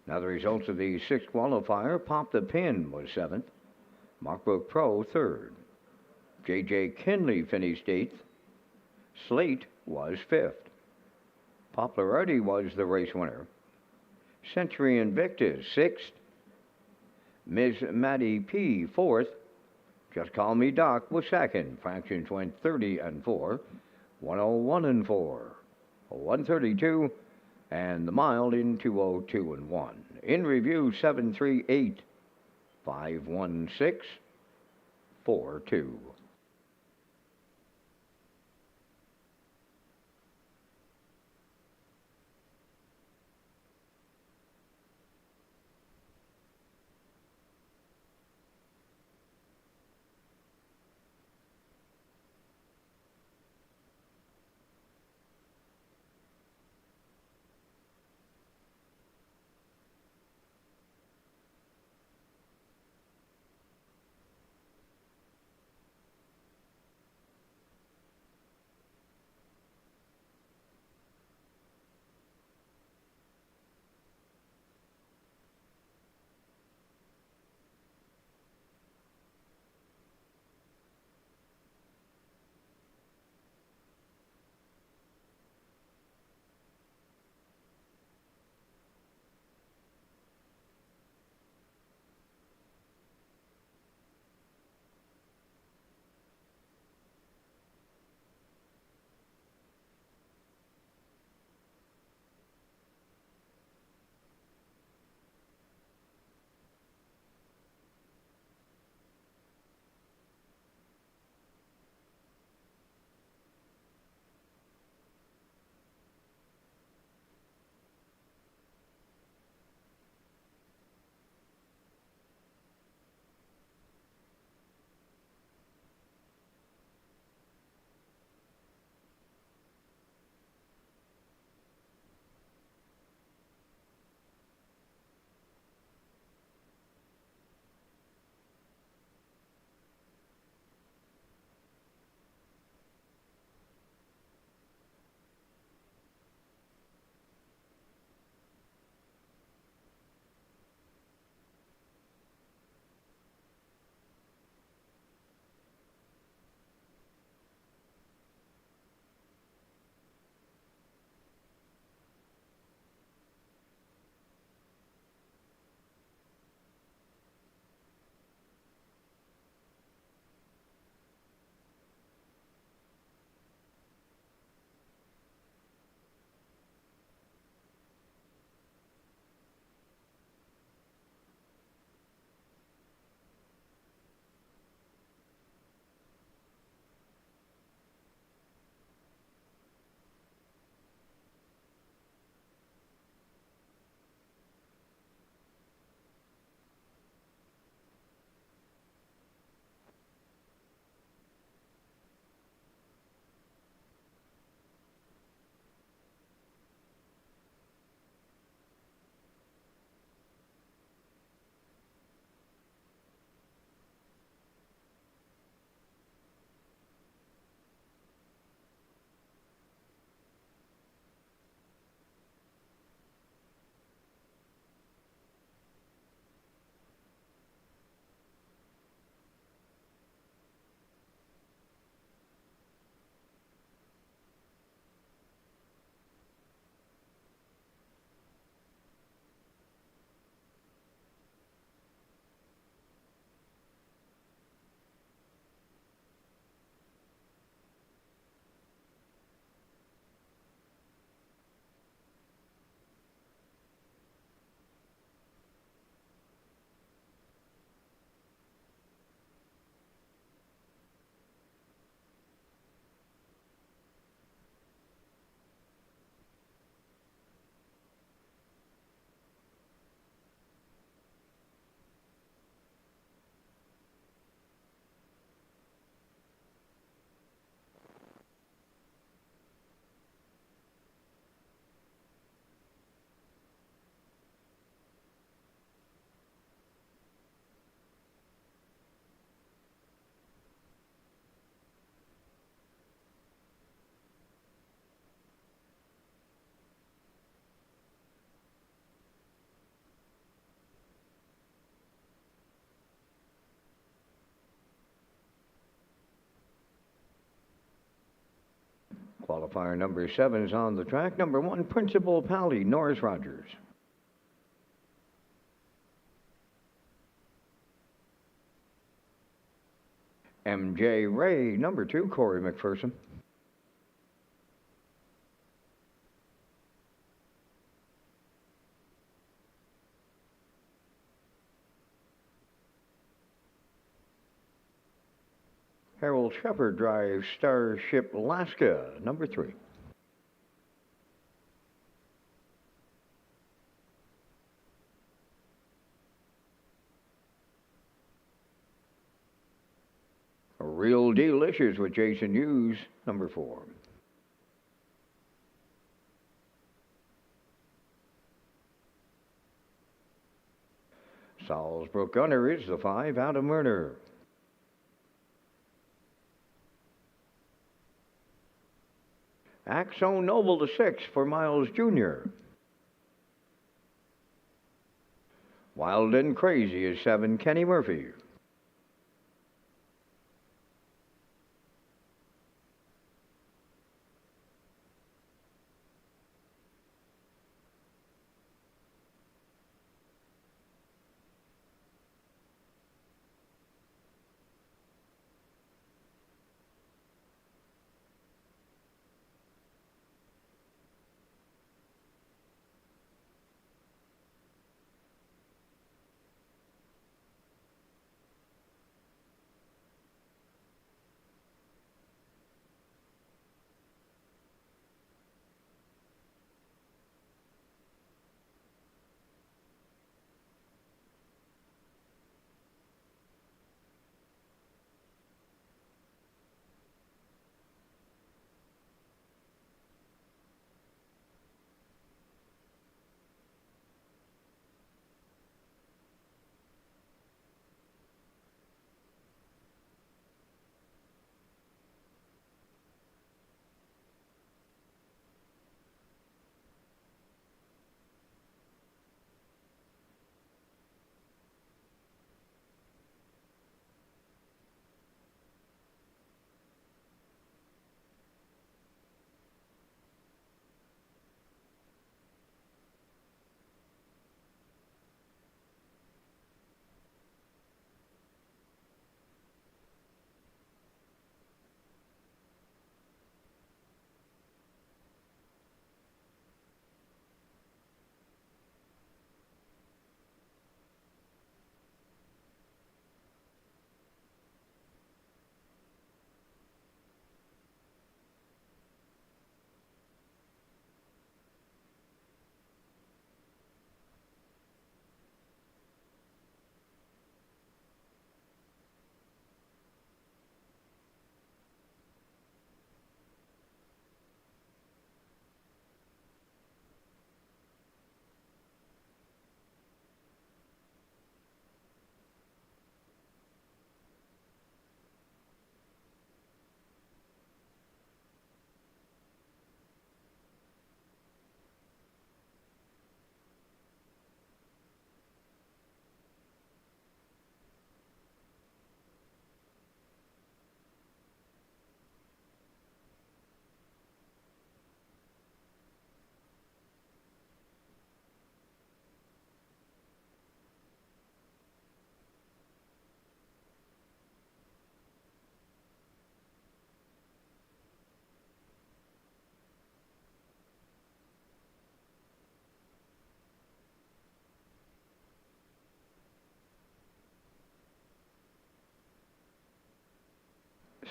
Now the results of the sixth qualifier. Pop the Pin was 7th. Mockbrook Pro 3rd. J.J. Kinley finished 8th. Slate was 5th. Poplar Artie was the race winner. Century Invictus 6th. Miss Maddie P 4th. Just Call Me Doc was 2nd. Fractions went 30 and 4. 101 and 4. 132. And the mile in 2:02 and 1. In review, 738, 516, 42. Qualifier number 7 is on the track. Number 1, Principal Pally, Norris Rogers. MJ Ray, number 2, Corey McPherson. Harold Shepard drives Starship Alaska, number 3. Real Delicious with Jason Hughes, number 4. Salzbrook Gunner is the 5 out of Murner. Axo Noble the 6 for Miles Jr. Wild and Crazy is 7, Kenny Murphy.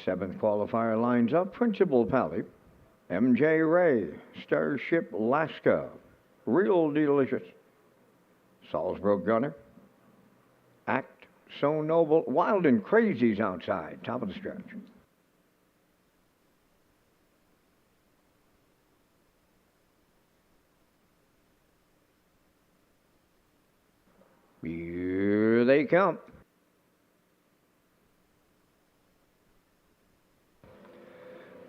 Seventh qualifier lines up. Principal Pally, MJ Ray, Starship Alaska, Real Delicious, Salzbrook Gunner, Act So Noble, Wild and Crazy's outside, top of the stretch. Here they come.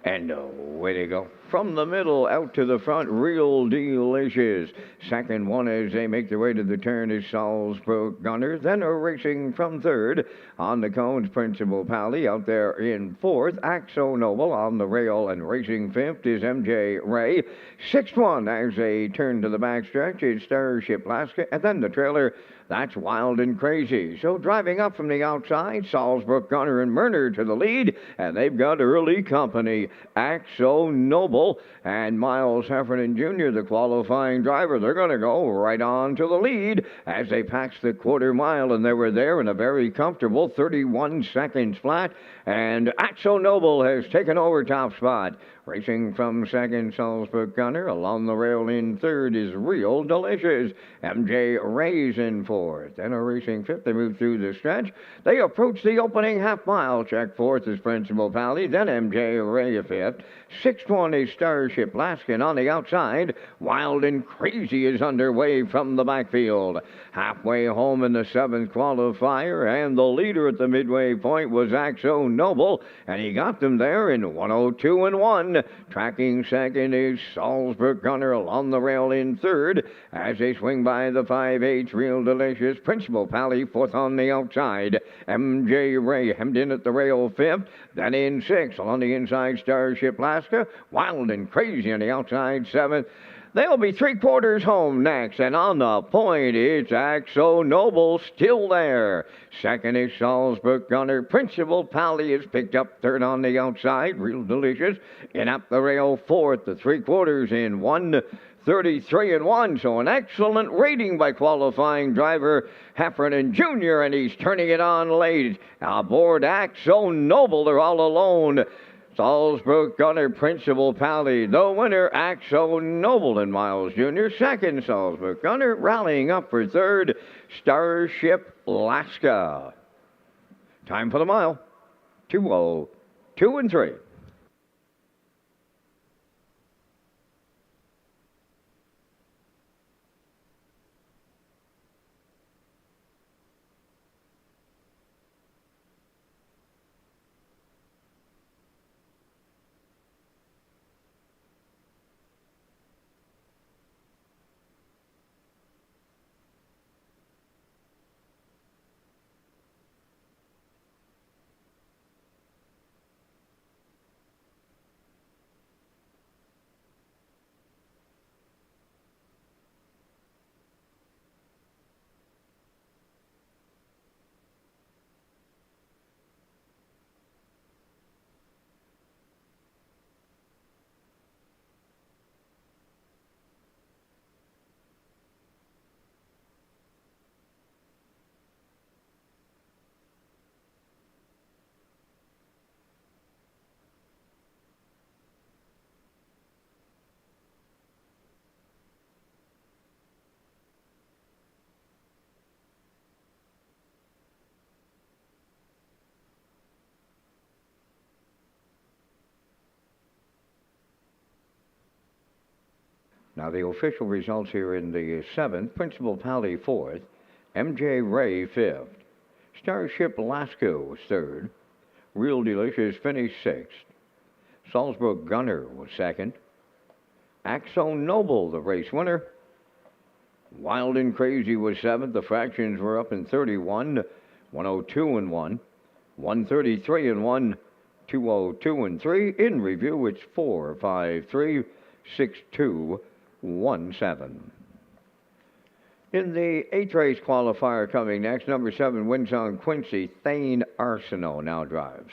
And away they go. From the middle out to the front, Real Delicious. Second one as they make their way to the turn is Salzburg Gunner. Then a racing from third on the cones, Principal Pally. Out there in fourth, Axo Noble on the rail, and racing fifth is MJ Ray. Sixth one as they turn to the backstretch is Starship Alaska. And then the trailer, that's Wild and Crazy. So driving up from the outside, Salzburg Gunner and Murner to the lead, and they've got early company. Axo Noble and Miles Heffernan Jr., the qualifying driver. They're going to go right on to the lead as they pass the quarter mile, and they were there in a very comfortable 31 seconds flat, and Axo Noble has taken over top spot. Racing from second, Salzburg Gunner. Along the rail in third is Real Delicious. MJ Ray's in fourth. Then a racing fifth. They move through the stretch. They approach the opening half mile. Check fourth is Principal Pally. Then MJ Ray fifth. Sixth one is Starship Laskin on the outside. Wild and Crazy is underway from the backfield. Halfway home in the seventh qualifier, and the leader at the midway point was Axo Noble, and he got them there in 102 and 1. Tracking second is Salzburg Gunner along the rail in third as they swing by the 5/8 Real Delicious. Principal Pally fourth on the outside. MJ Ray hemmed in at the rail fifth. Then in sixth along the inside, Starship Alaska. Wild and Crazy on the outside seventh. They'll be three-quarters home next, and on the point, it's Axo Noble still there. Second is Salzburg Gunner. Principal Pally is picked up third on the outside. Real Delicious in up the rail fourth. The three-quarters in 1:33 and 1. So an excellent rating by qualifying driver Heffernan Jr., and he's turning it on late. Aboard Axo Noble, they're all alone. Salzburg Gunner, Principal Pally. The winner, Axo Noble and Miles Jr. Second, Salzburg Gunner. Rallying up for third, Starship Alaska. Time for the mile, 2:02 and 3. Now the official results here in the seventh: Principal Pally fourth, MJ Ray fifth, Starship Alaska was third, Real Delicious finished sixth, Salzburg Gunner was second, Axo Noble the race winner, Wild and Crazy was seventh. The fractions were up in 31, 102 and 1, 133 and 1, 202 and 3. In review, it's 453, 62, 17. In the eighth race qualifier coming next, number 7 wins on Quincy. Thane Arsenault now drives.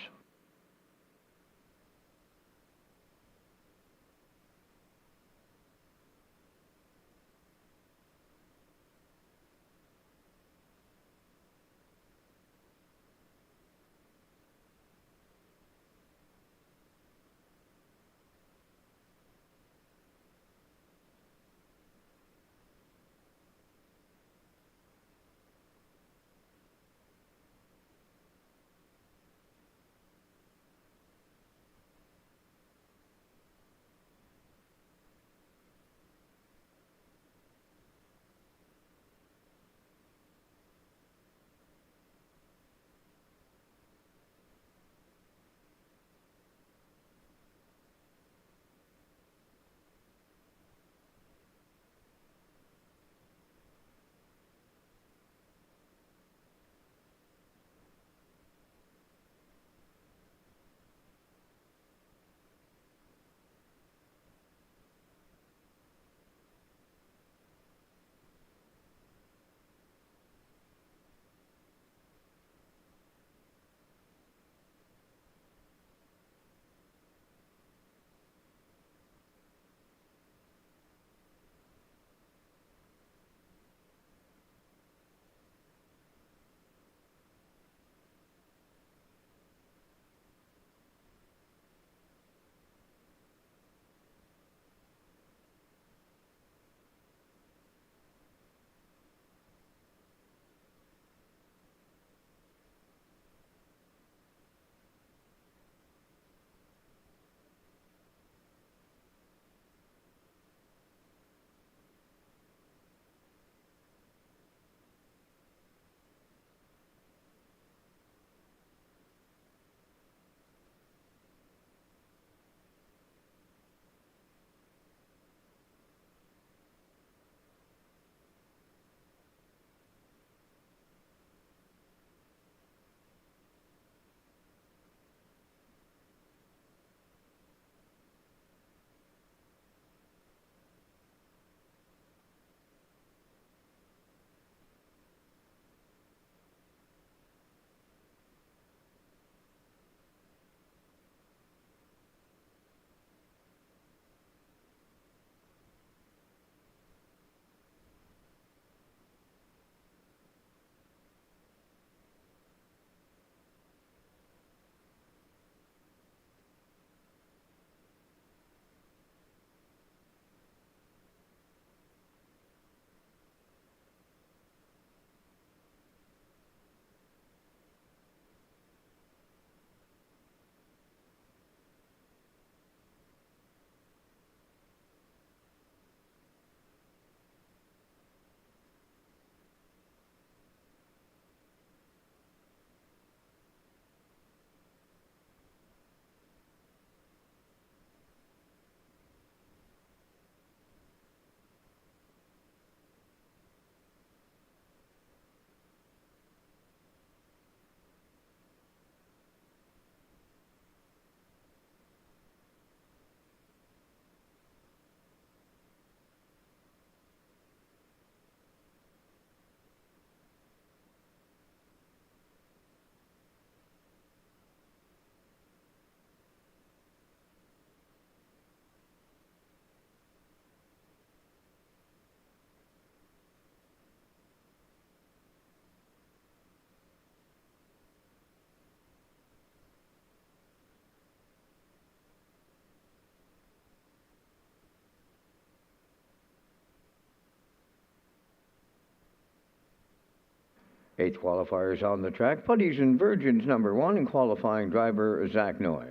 Eighth qualifiers on the track. Buddies and Virgins number 1 and qualifying driver Zach Noy.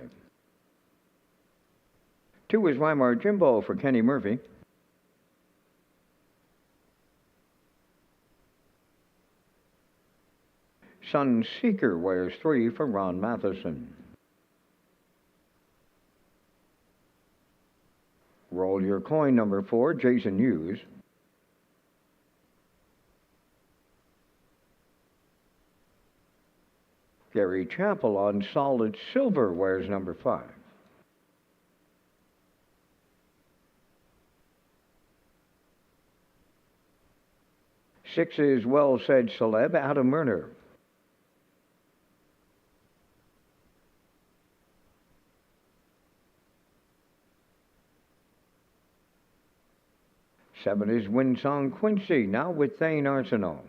2 is Weimar Jimbo for Kenny Murphy. Sunseeker wears 3 for Ron Matheson. Roll your coin number 4, Jason Hughes. Gary Chappell on solid silver wears number 5. Six is Well Said Celeb, Adam Murner. Seven is Winsong Quincy, now with Thane Arsenal.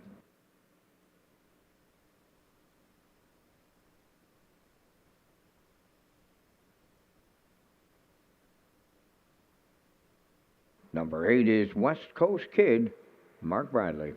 Number 8 is West Coast Kid, Mark Bradley.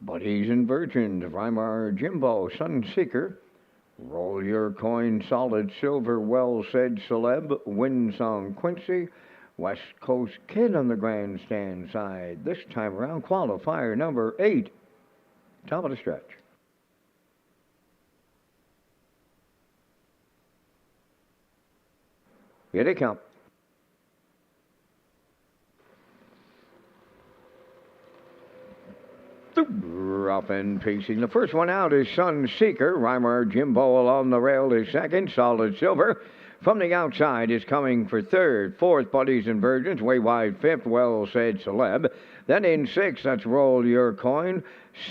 Buddies and Virgins, Weimar Jimbo, Sunseeker. Roll your coin, solid silver, Well Said Celeb, Winsong Quincy, West Coast Kid on the grandstand side. This time around, qualifier number 8, top of the stretch. Here they come. Rough and pacing. The first one out is Sunseeker. Weimar Jimbo along the rail is second. Solid silver. From the outside is coming for third. Fourth, Buddies and Virgins. Way wide fifth. Well Said Celeb. Then in 6th, that's Roll Your Coin.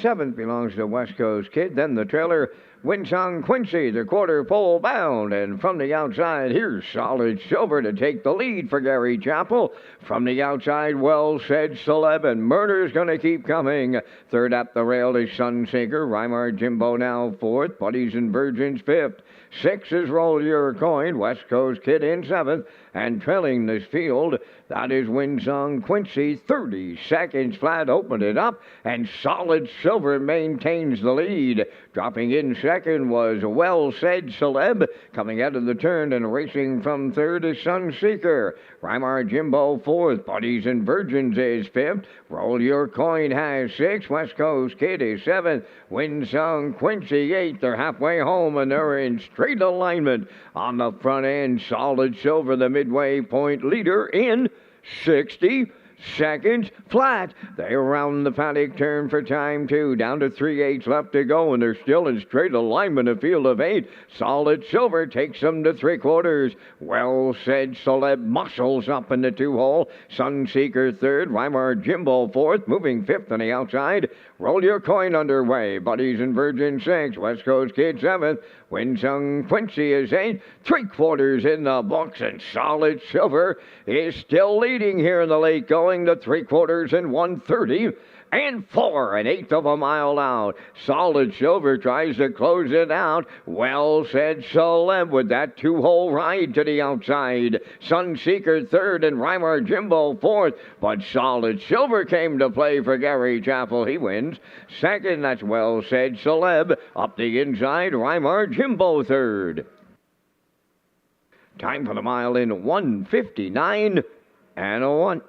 7th belongs to West Coast Kid. Then the trailer, Winsong Quincy, the quarter pole bound. And from the outside, here's Solid Silver to take the lead for Gary Chappell. From the outside, Well Said Celeb, and Murder's going to keep coming. Third up the rail is Sunseeker. Rymar Jimbo now 4th. Buddies and Virgins 5th. 6 is Roll Your Coin. West Coast Kid in 7th. And trailing this field, that is Winsong Quincy. 30 seconds flat, opened it up, and Solid Silver maintains the lead. Dropping in second was Well Said Celeb. Coming out of the turn and racing from third is Sunseeker. Rymar Jimbo 4th. Buddies and Virgins is 5th. Roll Your Coin has 6th. West Coast Kid is 7th. Winsong Quincy 8th. They're halfway home and they're in straight alignment. On the front end, Solid Silver, the midway point leader, in 60 seconds flat. They round the paddock turn for time 2. Down to 3/8 left to go, and they're still in straight alignment, a field of 8. Solid Silver takes them to 3/4. Well Said Celeb muscles up in the 2-hole. Sunseeker 3rd. Rymar Jimbo 4th. Moving 5th on the outside. Roll Your Coin underway. Buddies and Virgin 6th. West Coast Kid 7th. Winsong Quincy is 8th. 3/4 in the books, and Solid Silver is still leading here in the late going to 3/4 in 1:30 and 4 1/8 of a mile out. Solid Silver tries to close it out. Well Said Celeb with that 2-hole ride to the outside. Sunseeker 3rd and Rymar Jimbo 4th. But Solid Silver came to play for Gary Chappell. He wins. 2nd, that's Well Said Celeb. Up the inside, Rymar Jimbo 3rd. Time for the mile in 1:59 and a 1.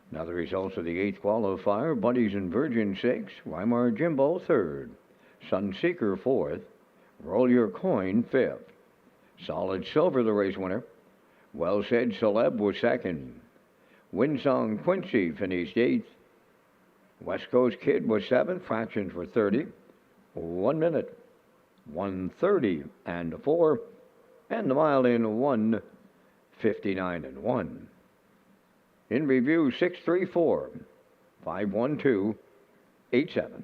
Now the results of the 8th qualifier. Buddies and Virgin 6th. Rymar Jimbo 3rd. Sunseeker 4th. Roll Your Coin 5th. Solid Silver, the race winner. Well Said Celeb was 2nd. Winsong Quincy finished 8th. West Coast Kid was 7th. Fractions were 30. 1 minute. 1:30 and 4. And the mile in 1:59 and 1. In review, 634 512 87.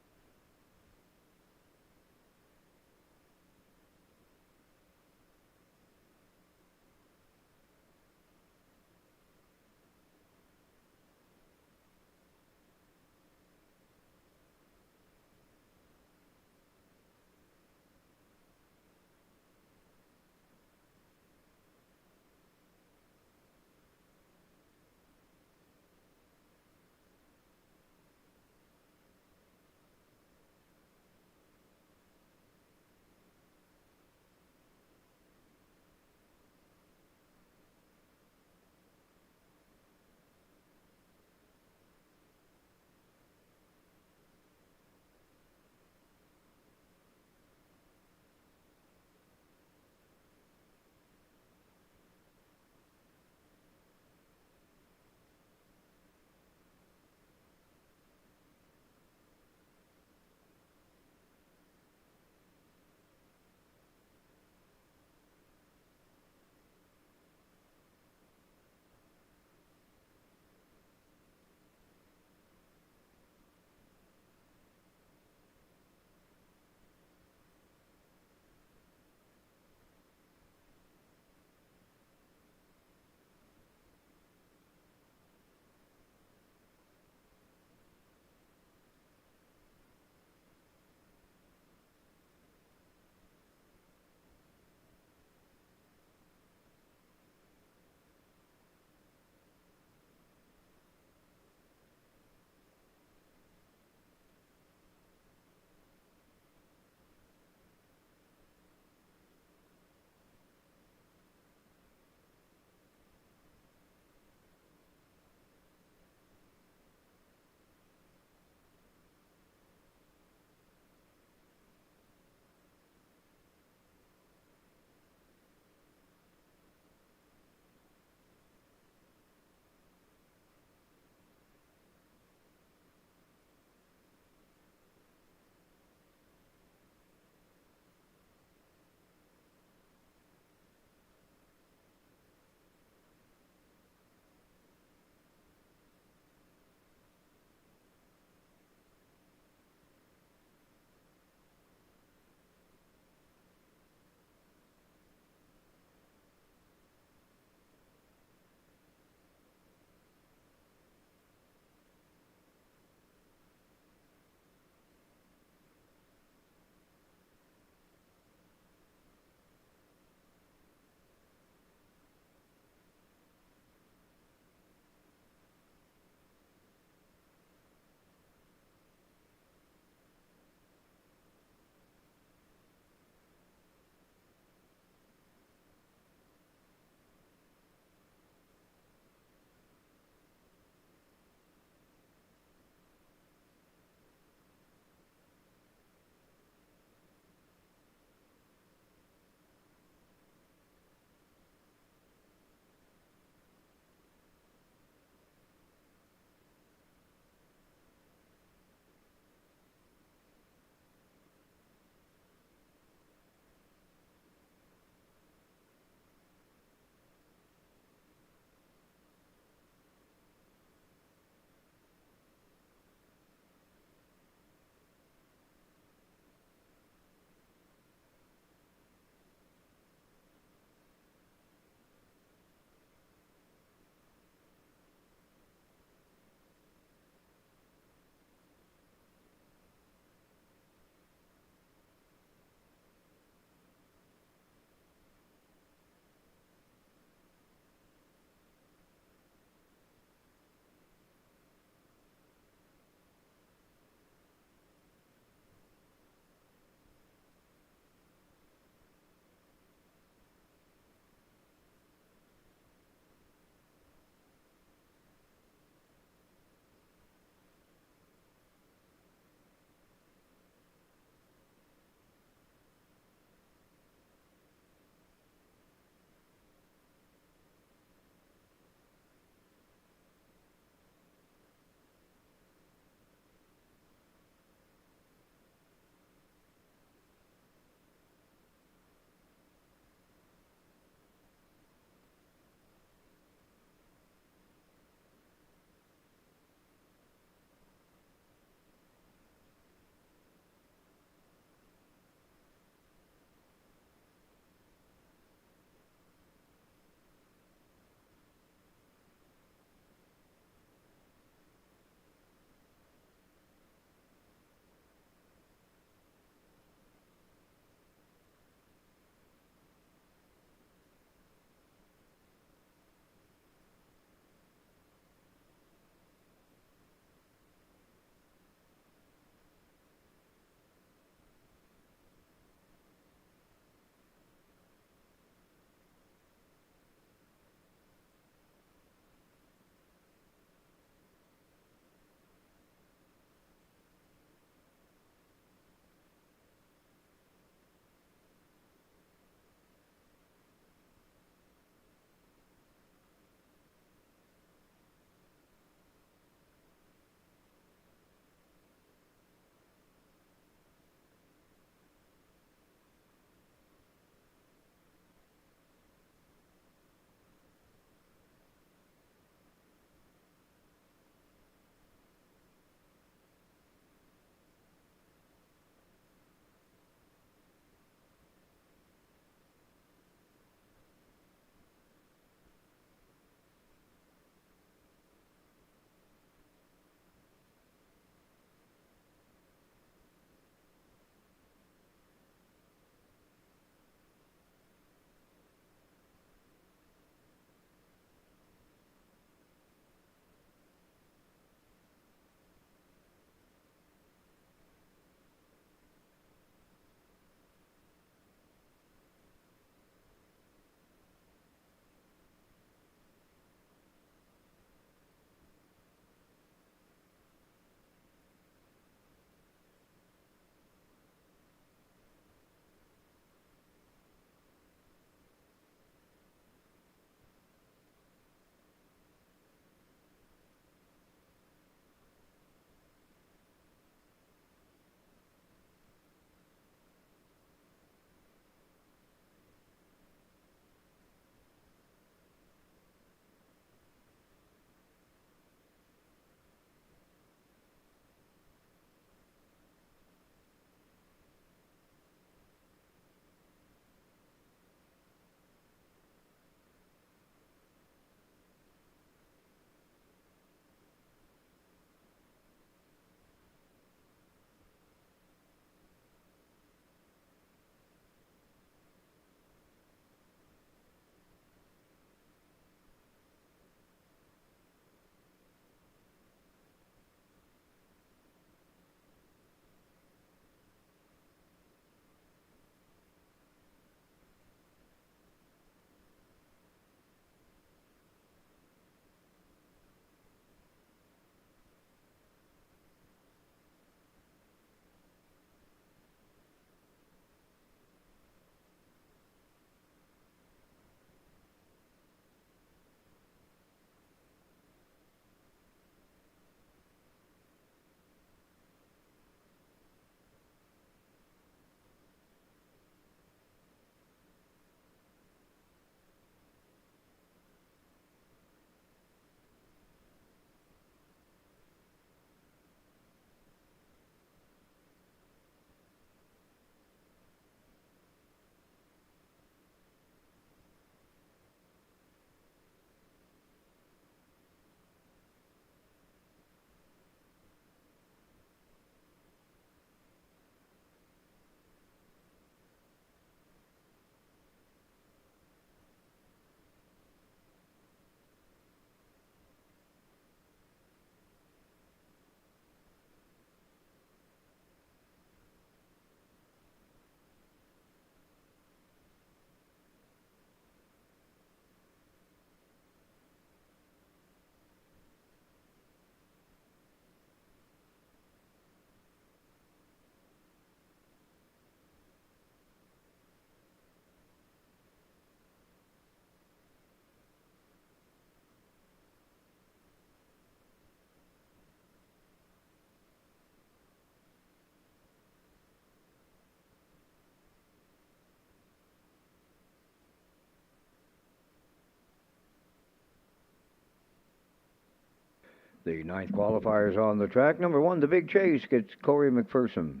The ninth qualifiers on the track. Number 1, the Big Chase, gets Corey McPherson.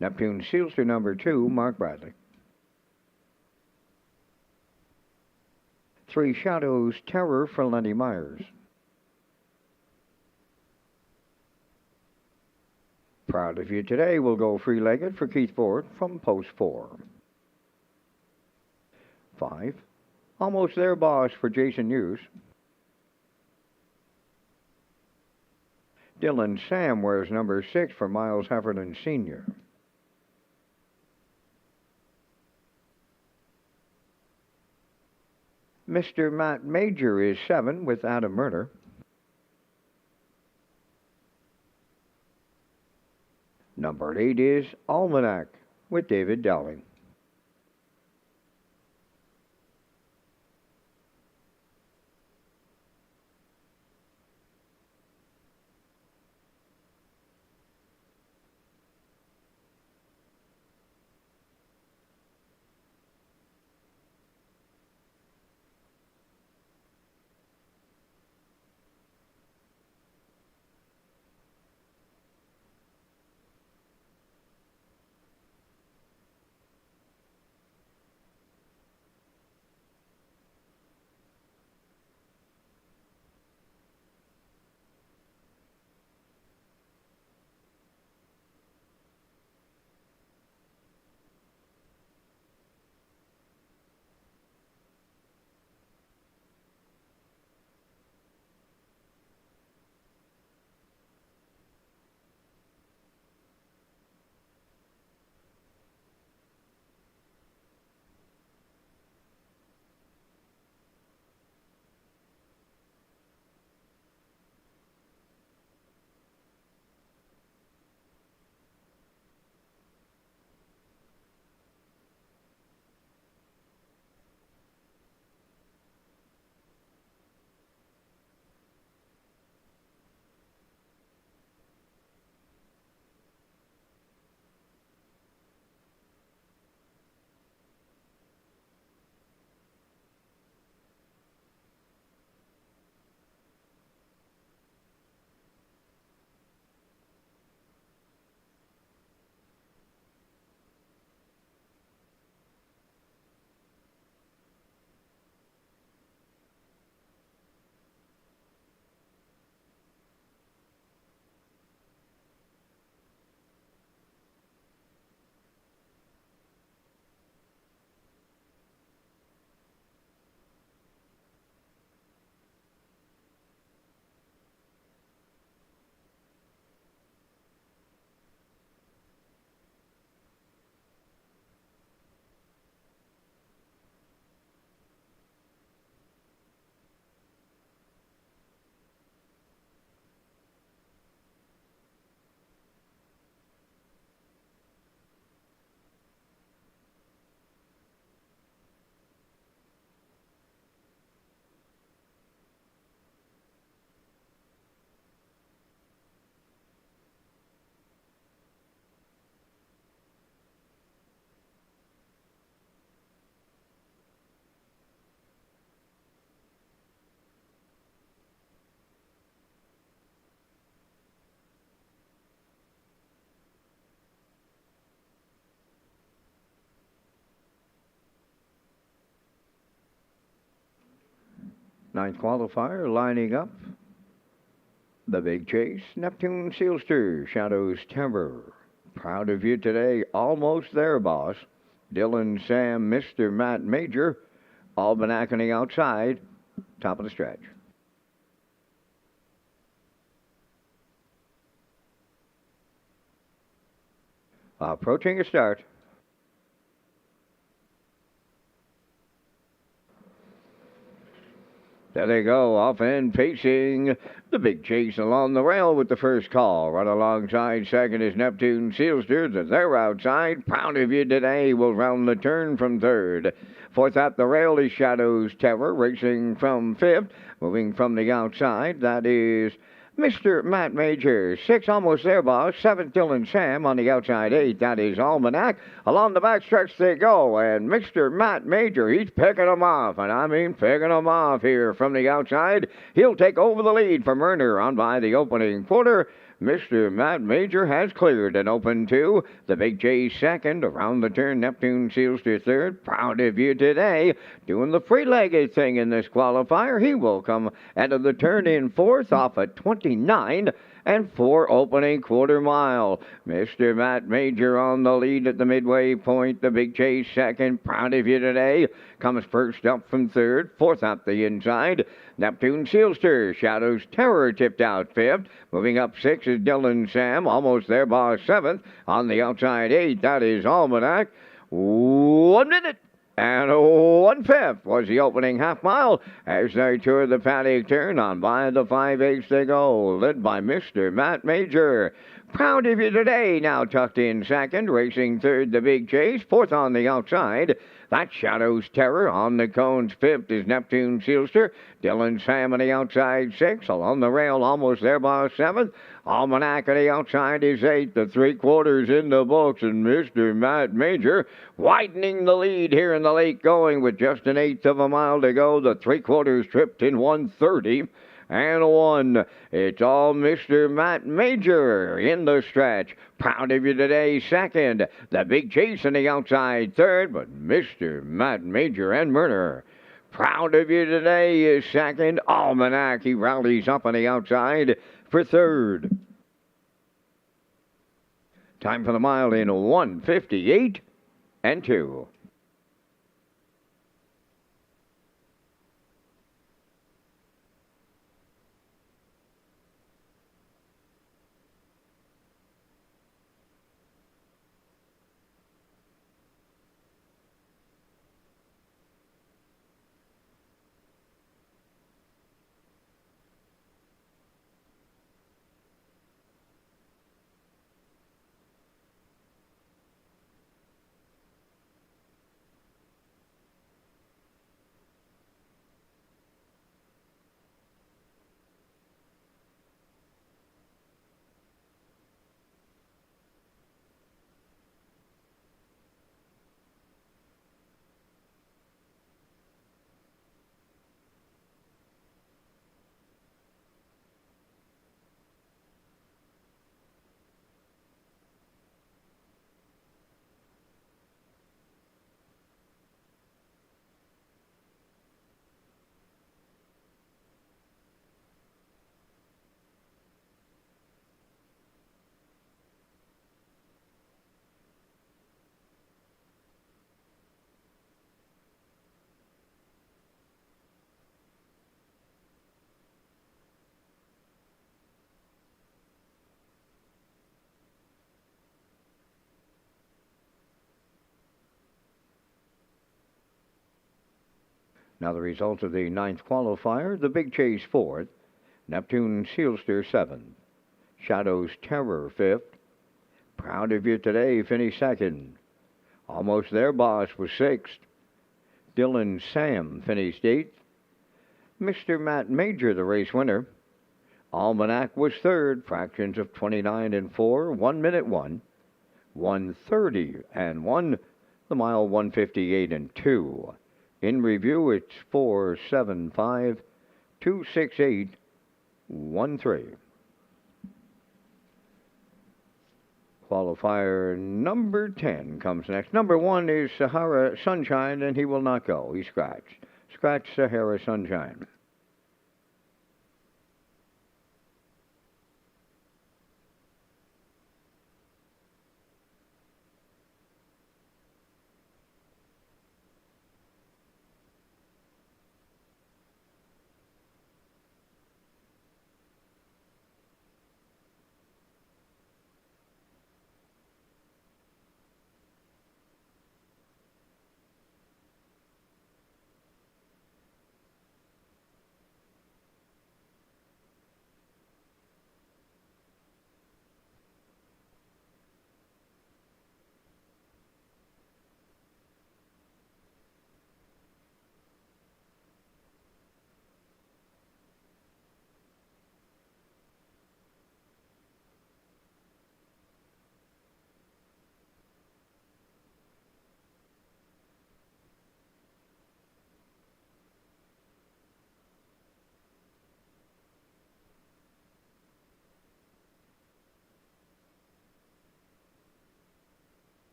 Neptune Sealster, number 2, Mark Bradley. 3, Shadows Terror for Lenny Myers. Proud of You Today will go free-legged for Keith Ford from post 4. 5, Almost There Boss for Jason Hughes. Dylan Sam wears number 6 for Miles Heffernan Sr. Mr. Matt Major is 7 with Adam Murner. Number 8 is Almanac with David Dowling. Ninth qualifier lining up. The Big Chase, Neptune Sealster, Shadows Terror. Proud of You Today, Almost There Boss. Dylan Sam, Mr. Matt Major, Albanacony outside, top of the stretch. Approaching a start. There they go, off and pacing. The Big Chase along the rail with the first call. Right alongside second is Neptune Sealster. They're outside. Proud of You Today will round the turn from third. Fourth at the rail is Shadows Terror, racing from fifth. Moving from the outside, that is Mr. Matt Major, 6 almost there, boss. 7th, Dylan Sam on the outside 8. That is Almanac. Along the back stretch they go, and Mr. Matt Major, he's picking them off, and I mean picking them off here from the outside. He'll take over the lead from Erner on by the opening quarter. Mr. Matt Major has cleared an open 2. The Big J second. Around the turn, Neptune Seals to third. Proud of you today. Doing the free-legged thing in this qualifier. He will come out of the turn in fourth off at 29 and 4 opening quarter mile. Mr. Matt Major on the lead at the midway point. The Big J second. Proud of you today. Comes first up from third. Fourth up the inside. Neptune Sealster. Shadows Terror tipped out fifth. Moving up 6 is Dylan Sam. Almost there, boss 7th. On the outside 8, that is Almanac. 1 minute and 1/5 was the opening half mile as they tour the paddock turn. On by the 5/8 they go, led by Mr. Matt Major. Proud of you today, now tucked in second. Racing third, the Big Chase. Fourth on the outside. That's Shadows Terror. On the cones, 5th is Neptune Sealster. Dylan Sam on the outside 6. Along the rail, almost there, by 7th. Almanac on the outside is 8. The 3/4 in the books, and Mr. Matt Major widening the lead here in the late going with just an 1/8 of a mile to go. The 3/4 tripped in 1:30. And 1. It's all Mr. Matt Major in the stretch. Proud of you today, second. The Big Chase on the outside third, but Mr. Matt Major and Murner. Proud of you today is second. Almanac, he rallies up on the outside for third. Time for the mile in 1:58 and 2. Now the result of the 9th qualifier, the Big Chase 4th, Neptune Sealster 7th, Shadows Terror 5th, Proud of You Today finished 2nd, Almost There Boss was 6th, Dylan Sam finished 8th, Mr. Matt Major the race winner, Almanac was 3rd, fractions of 29 and 4, 1 minute 1, 1:30 and 1, the mile 1:58 and 2. In review, it's 4:75, 2:68, 1:3. Qualifier number 10 comes next. Number 1 is Sahara Sunshine, and he will not go. He's scratched. Scratch Sahara Sunshine.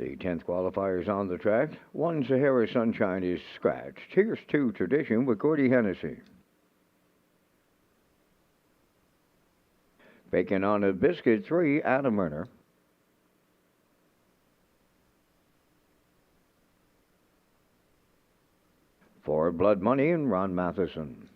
The 10th qualifiers on the track. 1 Sahara Sunshine is scratched. Here's 2 Tradition with Gordy Hennessy. Bacon on a Biscuit, 3 Adam Erner. 4 Blood Money and Ron Matheson.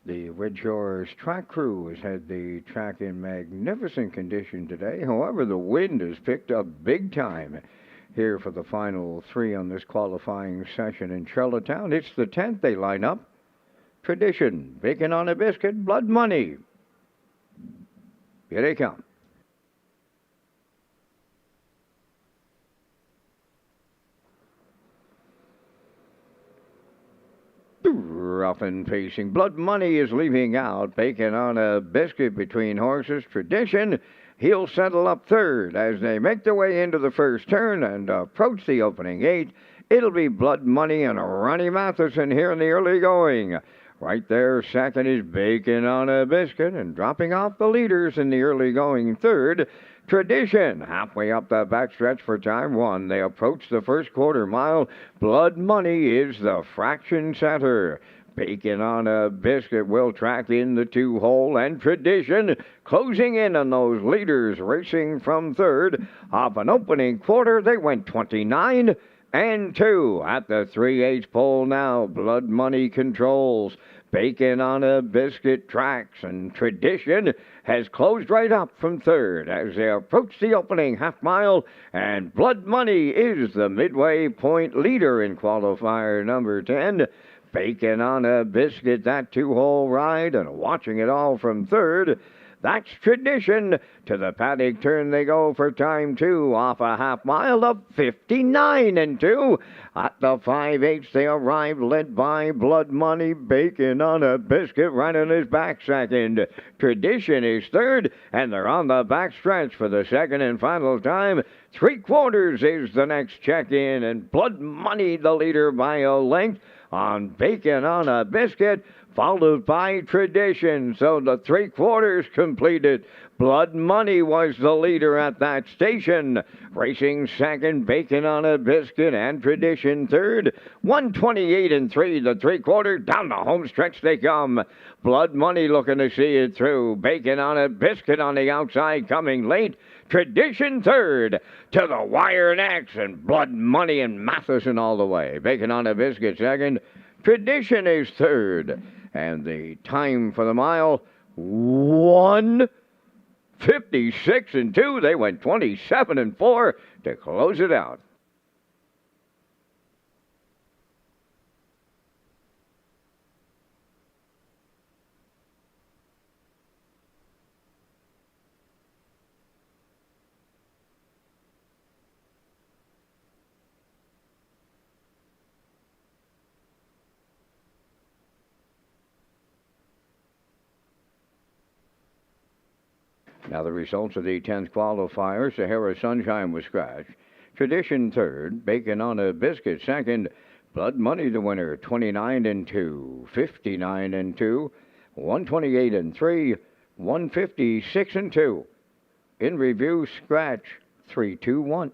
The Redshores track crew has had the track in magnificent condition today. However, the wind has picked up big time here for the final 3 on this qualifying session in Charlottetown. It's the 10th they line up. Tradition, Bacon on a Biscuit, Blood Money. Here they come. Rough and pacing. Blood Money is leaving out. Bacon on a Biscuit between horses. Tradition, he'll settle up third as they make their way into the first turn and approach the opening 8. It'll be Blood Money and Ronnie Matheson here in the early going. Right there, second is Bacon on a Biscuit, and dropping off the leaders in the early going third. Tradition, halfway up the backstretch for time 1. They approach the first quarter mile. Blood Money is the fraction center. Bacon on a Biscuit will track in the 2-hole, and Tradition closing in on those leaders, racing from third. Off an opening quarter, they went 29 and 2 at the 3/8 pole now. Blood Money controls. Bacon on a Biscuit tracks, and Tradition has closed right up from third as they approach the opening half mile, and Blood Money is the midway point leader in qualifier number 10. Bacon on a Biscuit, that two-hole ride, and watching it all from third. That's Tradition. To the paddock turn they go for time 2 off a half mile of 59 and 2. At the 5/8 they arrive led by Blood Money. Bacon on a Biscuit right on his back second. Tradition is third, and they're on the back stretch for the second and final time. 3/4 is the next check-in, and Blood Money the leader by a length on Bacon on a Biscuit, followed by Tradition. So the 3/4 completed. Blood Money was the leader at that station. Racing second, Bacon on a Biscuit, and Tradition third. 1:28 and 3, the 3/4. Down the home stretch they come. Blood Money looking to see it through. Bacon on a Biscuit on the outside coming late. Tradition third. To the wire next, and Blood Money and Matheson all the way. Bacon on a Biscuit second. Tradition is third. And the time for the mile, 1:56 and 2. They went 27 and 4 to close it out. Now the results of the 10th qualifier. Sahara Sunshine was scratched. Tradition third. Bacon on a Biscuit second. Blood Money the winner, 29 and 2, 59 and 2, 128 and 3, 156 and 2. In review, scratch 3-2-1.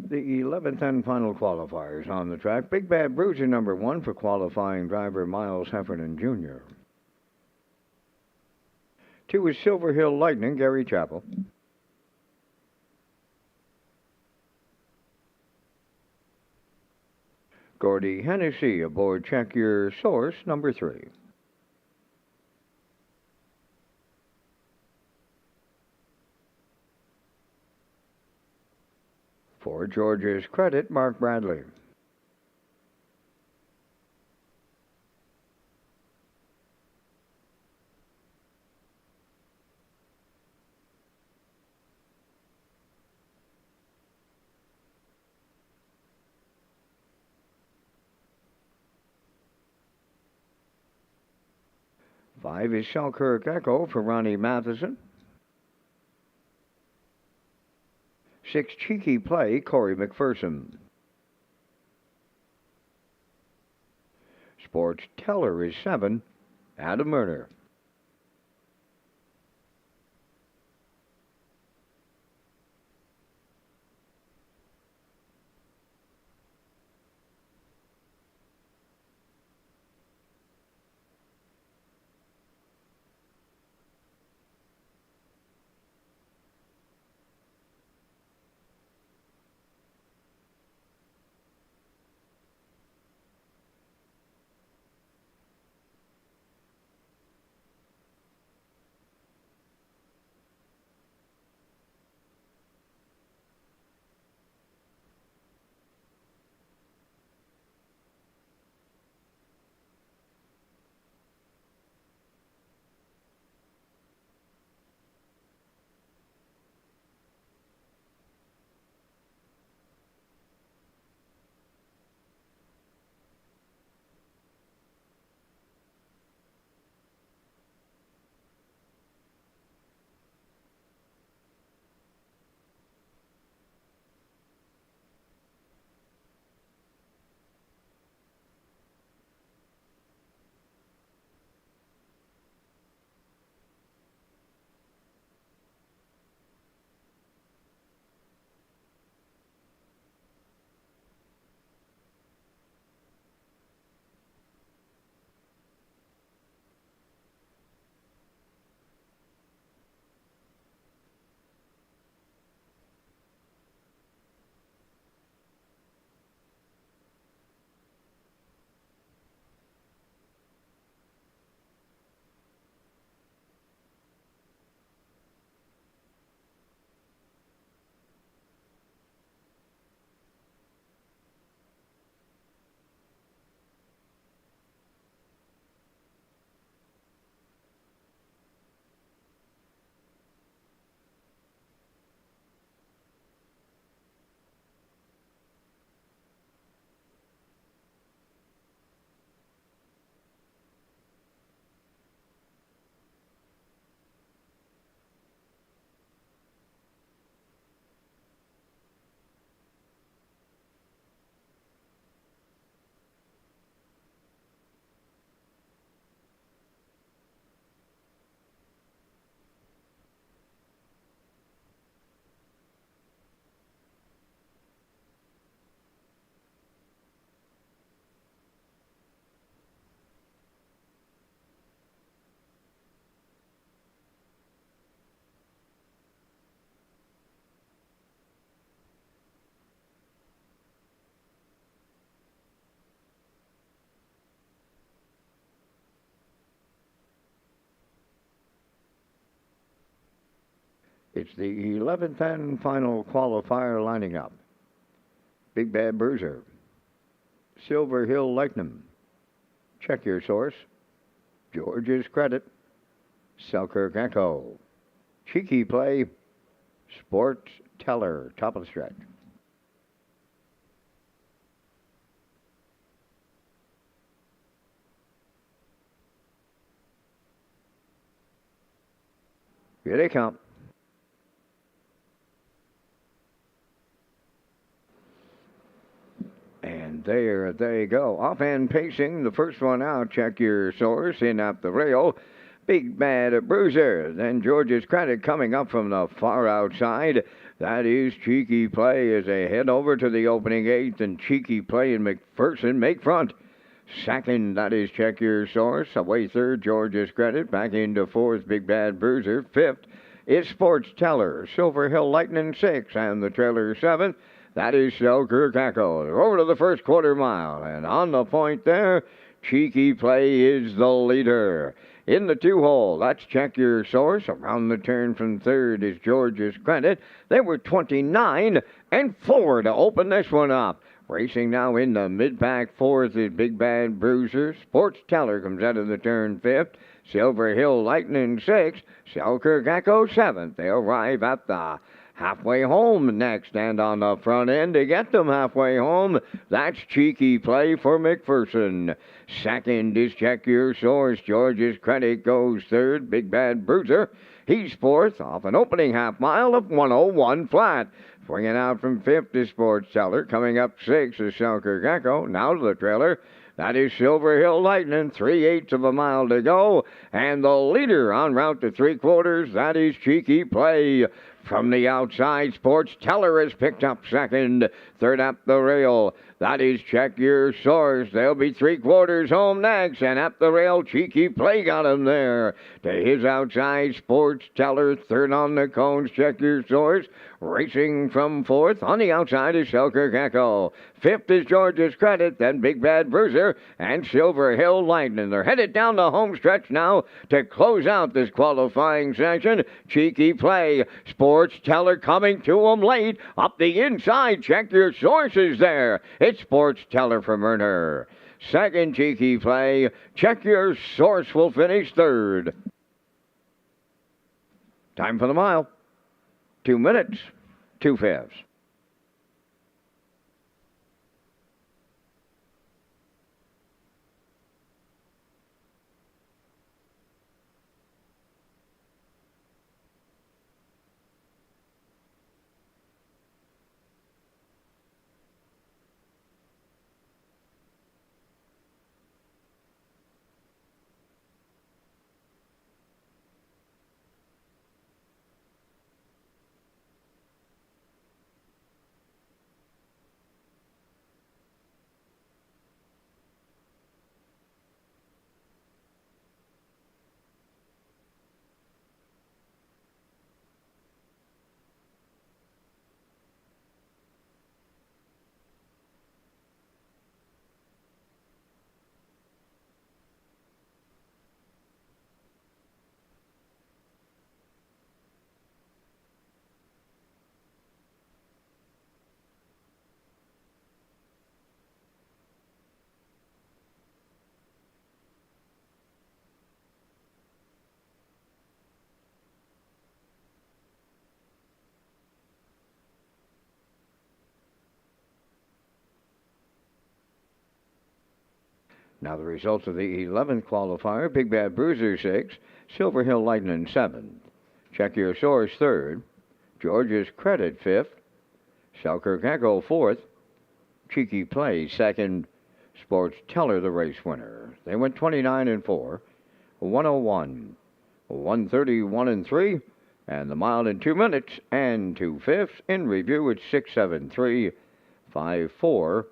The 11th and final qualifiers on the track. Big Bad Bruiser number 1 for qualifying driver Miles Heffernan Jr. 2 is Silver Hill Lightning, Gary Chappell. Gordy Hennessy aboard Check Your Source number 3. For George's Credit, Mark Bradley. Five is Selkirk Echo for Ronnie Matheson. 6, Cheeky Play, Corey McPherson. Sports Teller is 7, Adam Murner. It's the 11th and final qualifier lining up. Big Bad Bruiser, Silver Hill Lightning, Check Your Source, George's Credit, Selkirk Echo, Cheeky Play, Sports Teller, top of the stretch. Here they come. And there they go. Off and pacing, the first one out, Check Your Source, in up the rail. Big Bad Bruiser. Then George's Credit coming up from the far outside. That is Cheeky Play as they head over to the opening eighth, and Cheeky Play and McPherson make front. Second, that is Check Your Source. Away third, George's Credit. Back into fourth, Big Bad Bruiser. Fifth is Sports Teller. Silver Hill Lightning sixth, and the trailer seventh. That is Selkirk Echo. They're over to the first quarter mile, and on the point there, Cheeky Play is the leader. In the two-hole, that's Check Your Source. Around the turn from third is George's Credit. They were 29 and 4 to open this one up. Racing now in the mid-pack fourth is Big Bad Bruiser. Sports Teller comes out of the turn fifth. Silver Hill Lightning sixth. Selkirk Echo seventh. They arrive at the halfway home next, and on the front end to get them halfway home, that's Cheeky Play for McPherson. Second is Check Your Source. George's Credit goes third. Big Bad Bruiser, he's fourth off an opening half mile of 101 flat. Swinging out from fifth is Sports Teller. Coming up sixth is Selkirk Echo. Now to the trailer. That is Silver Hill Lightning, 3/8 of a mile to go. And the leader en route to three-quarters, that is Cheeky Play. From the outside, Sports Teller has picked up second. Third up the rail, that is Check Your Source. They'll be three-quarters home next. And up the rail, Cheeky Play got him there. To his outside, Sports Teller. Third on the cones, Check Your Source. Racing from fourth. On the outside is Selkirk Echo. Fifth is George's Credit, then Big Bad Bruiser and Silver Hill Lightning. They're headed down the home stretch now to close out this qualifying section. Cheeky Play. Sports Teller coming to them late. Up the inside, Check Your Source is there. It's Sports Teller from Erner. Second, Cheeky Play. Check Your Source will finish third. Time for the mile. 2 minutes, 2/5. Now the results of the 11th qualifier. Big Bad Bruiser 6th, Silver Hill Lightning 7th, Check Your Source 3rd, George's Credit 5th, Selkirk Echo 4th, Cheeky Play 2nd, Sports Teller the race winner. They went 29 and 4, 101, 131 and 3, and the mile in 2 minutes and 2/5. In review, it's 6:73, 5:4,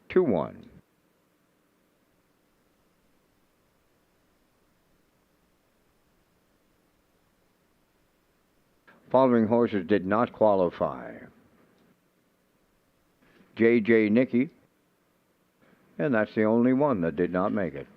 2:1. Following horses did not qualify. J.J. Nicky, and that's the only one that did not make it.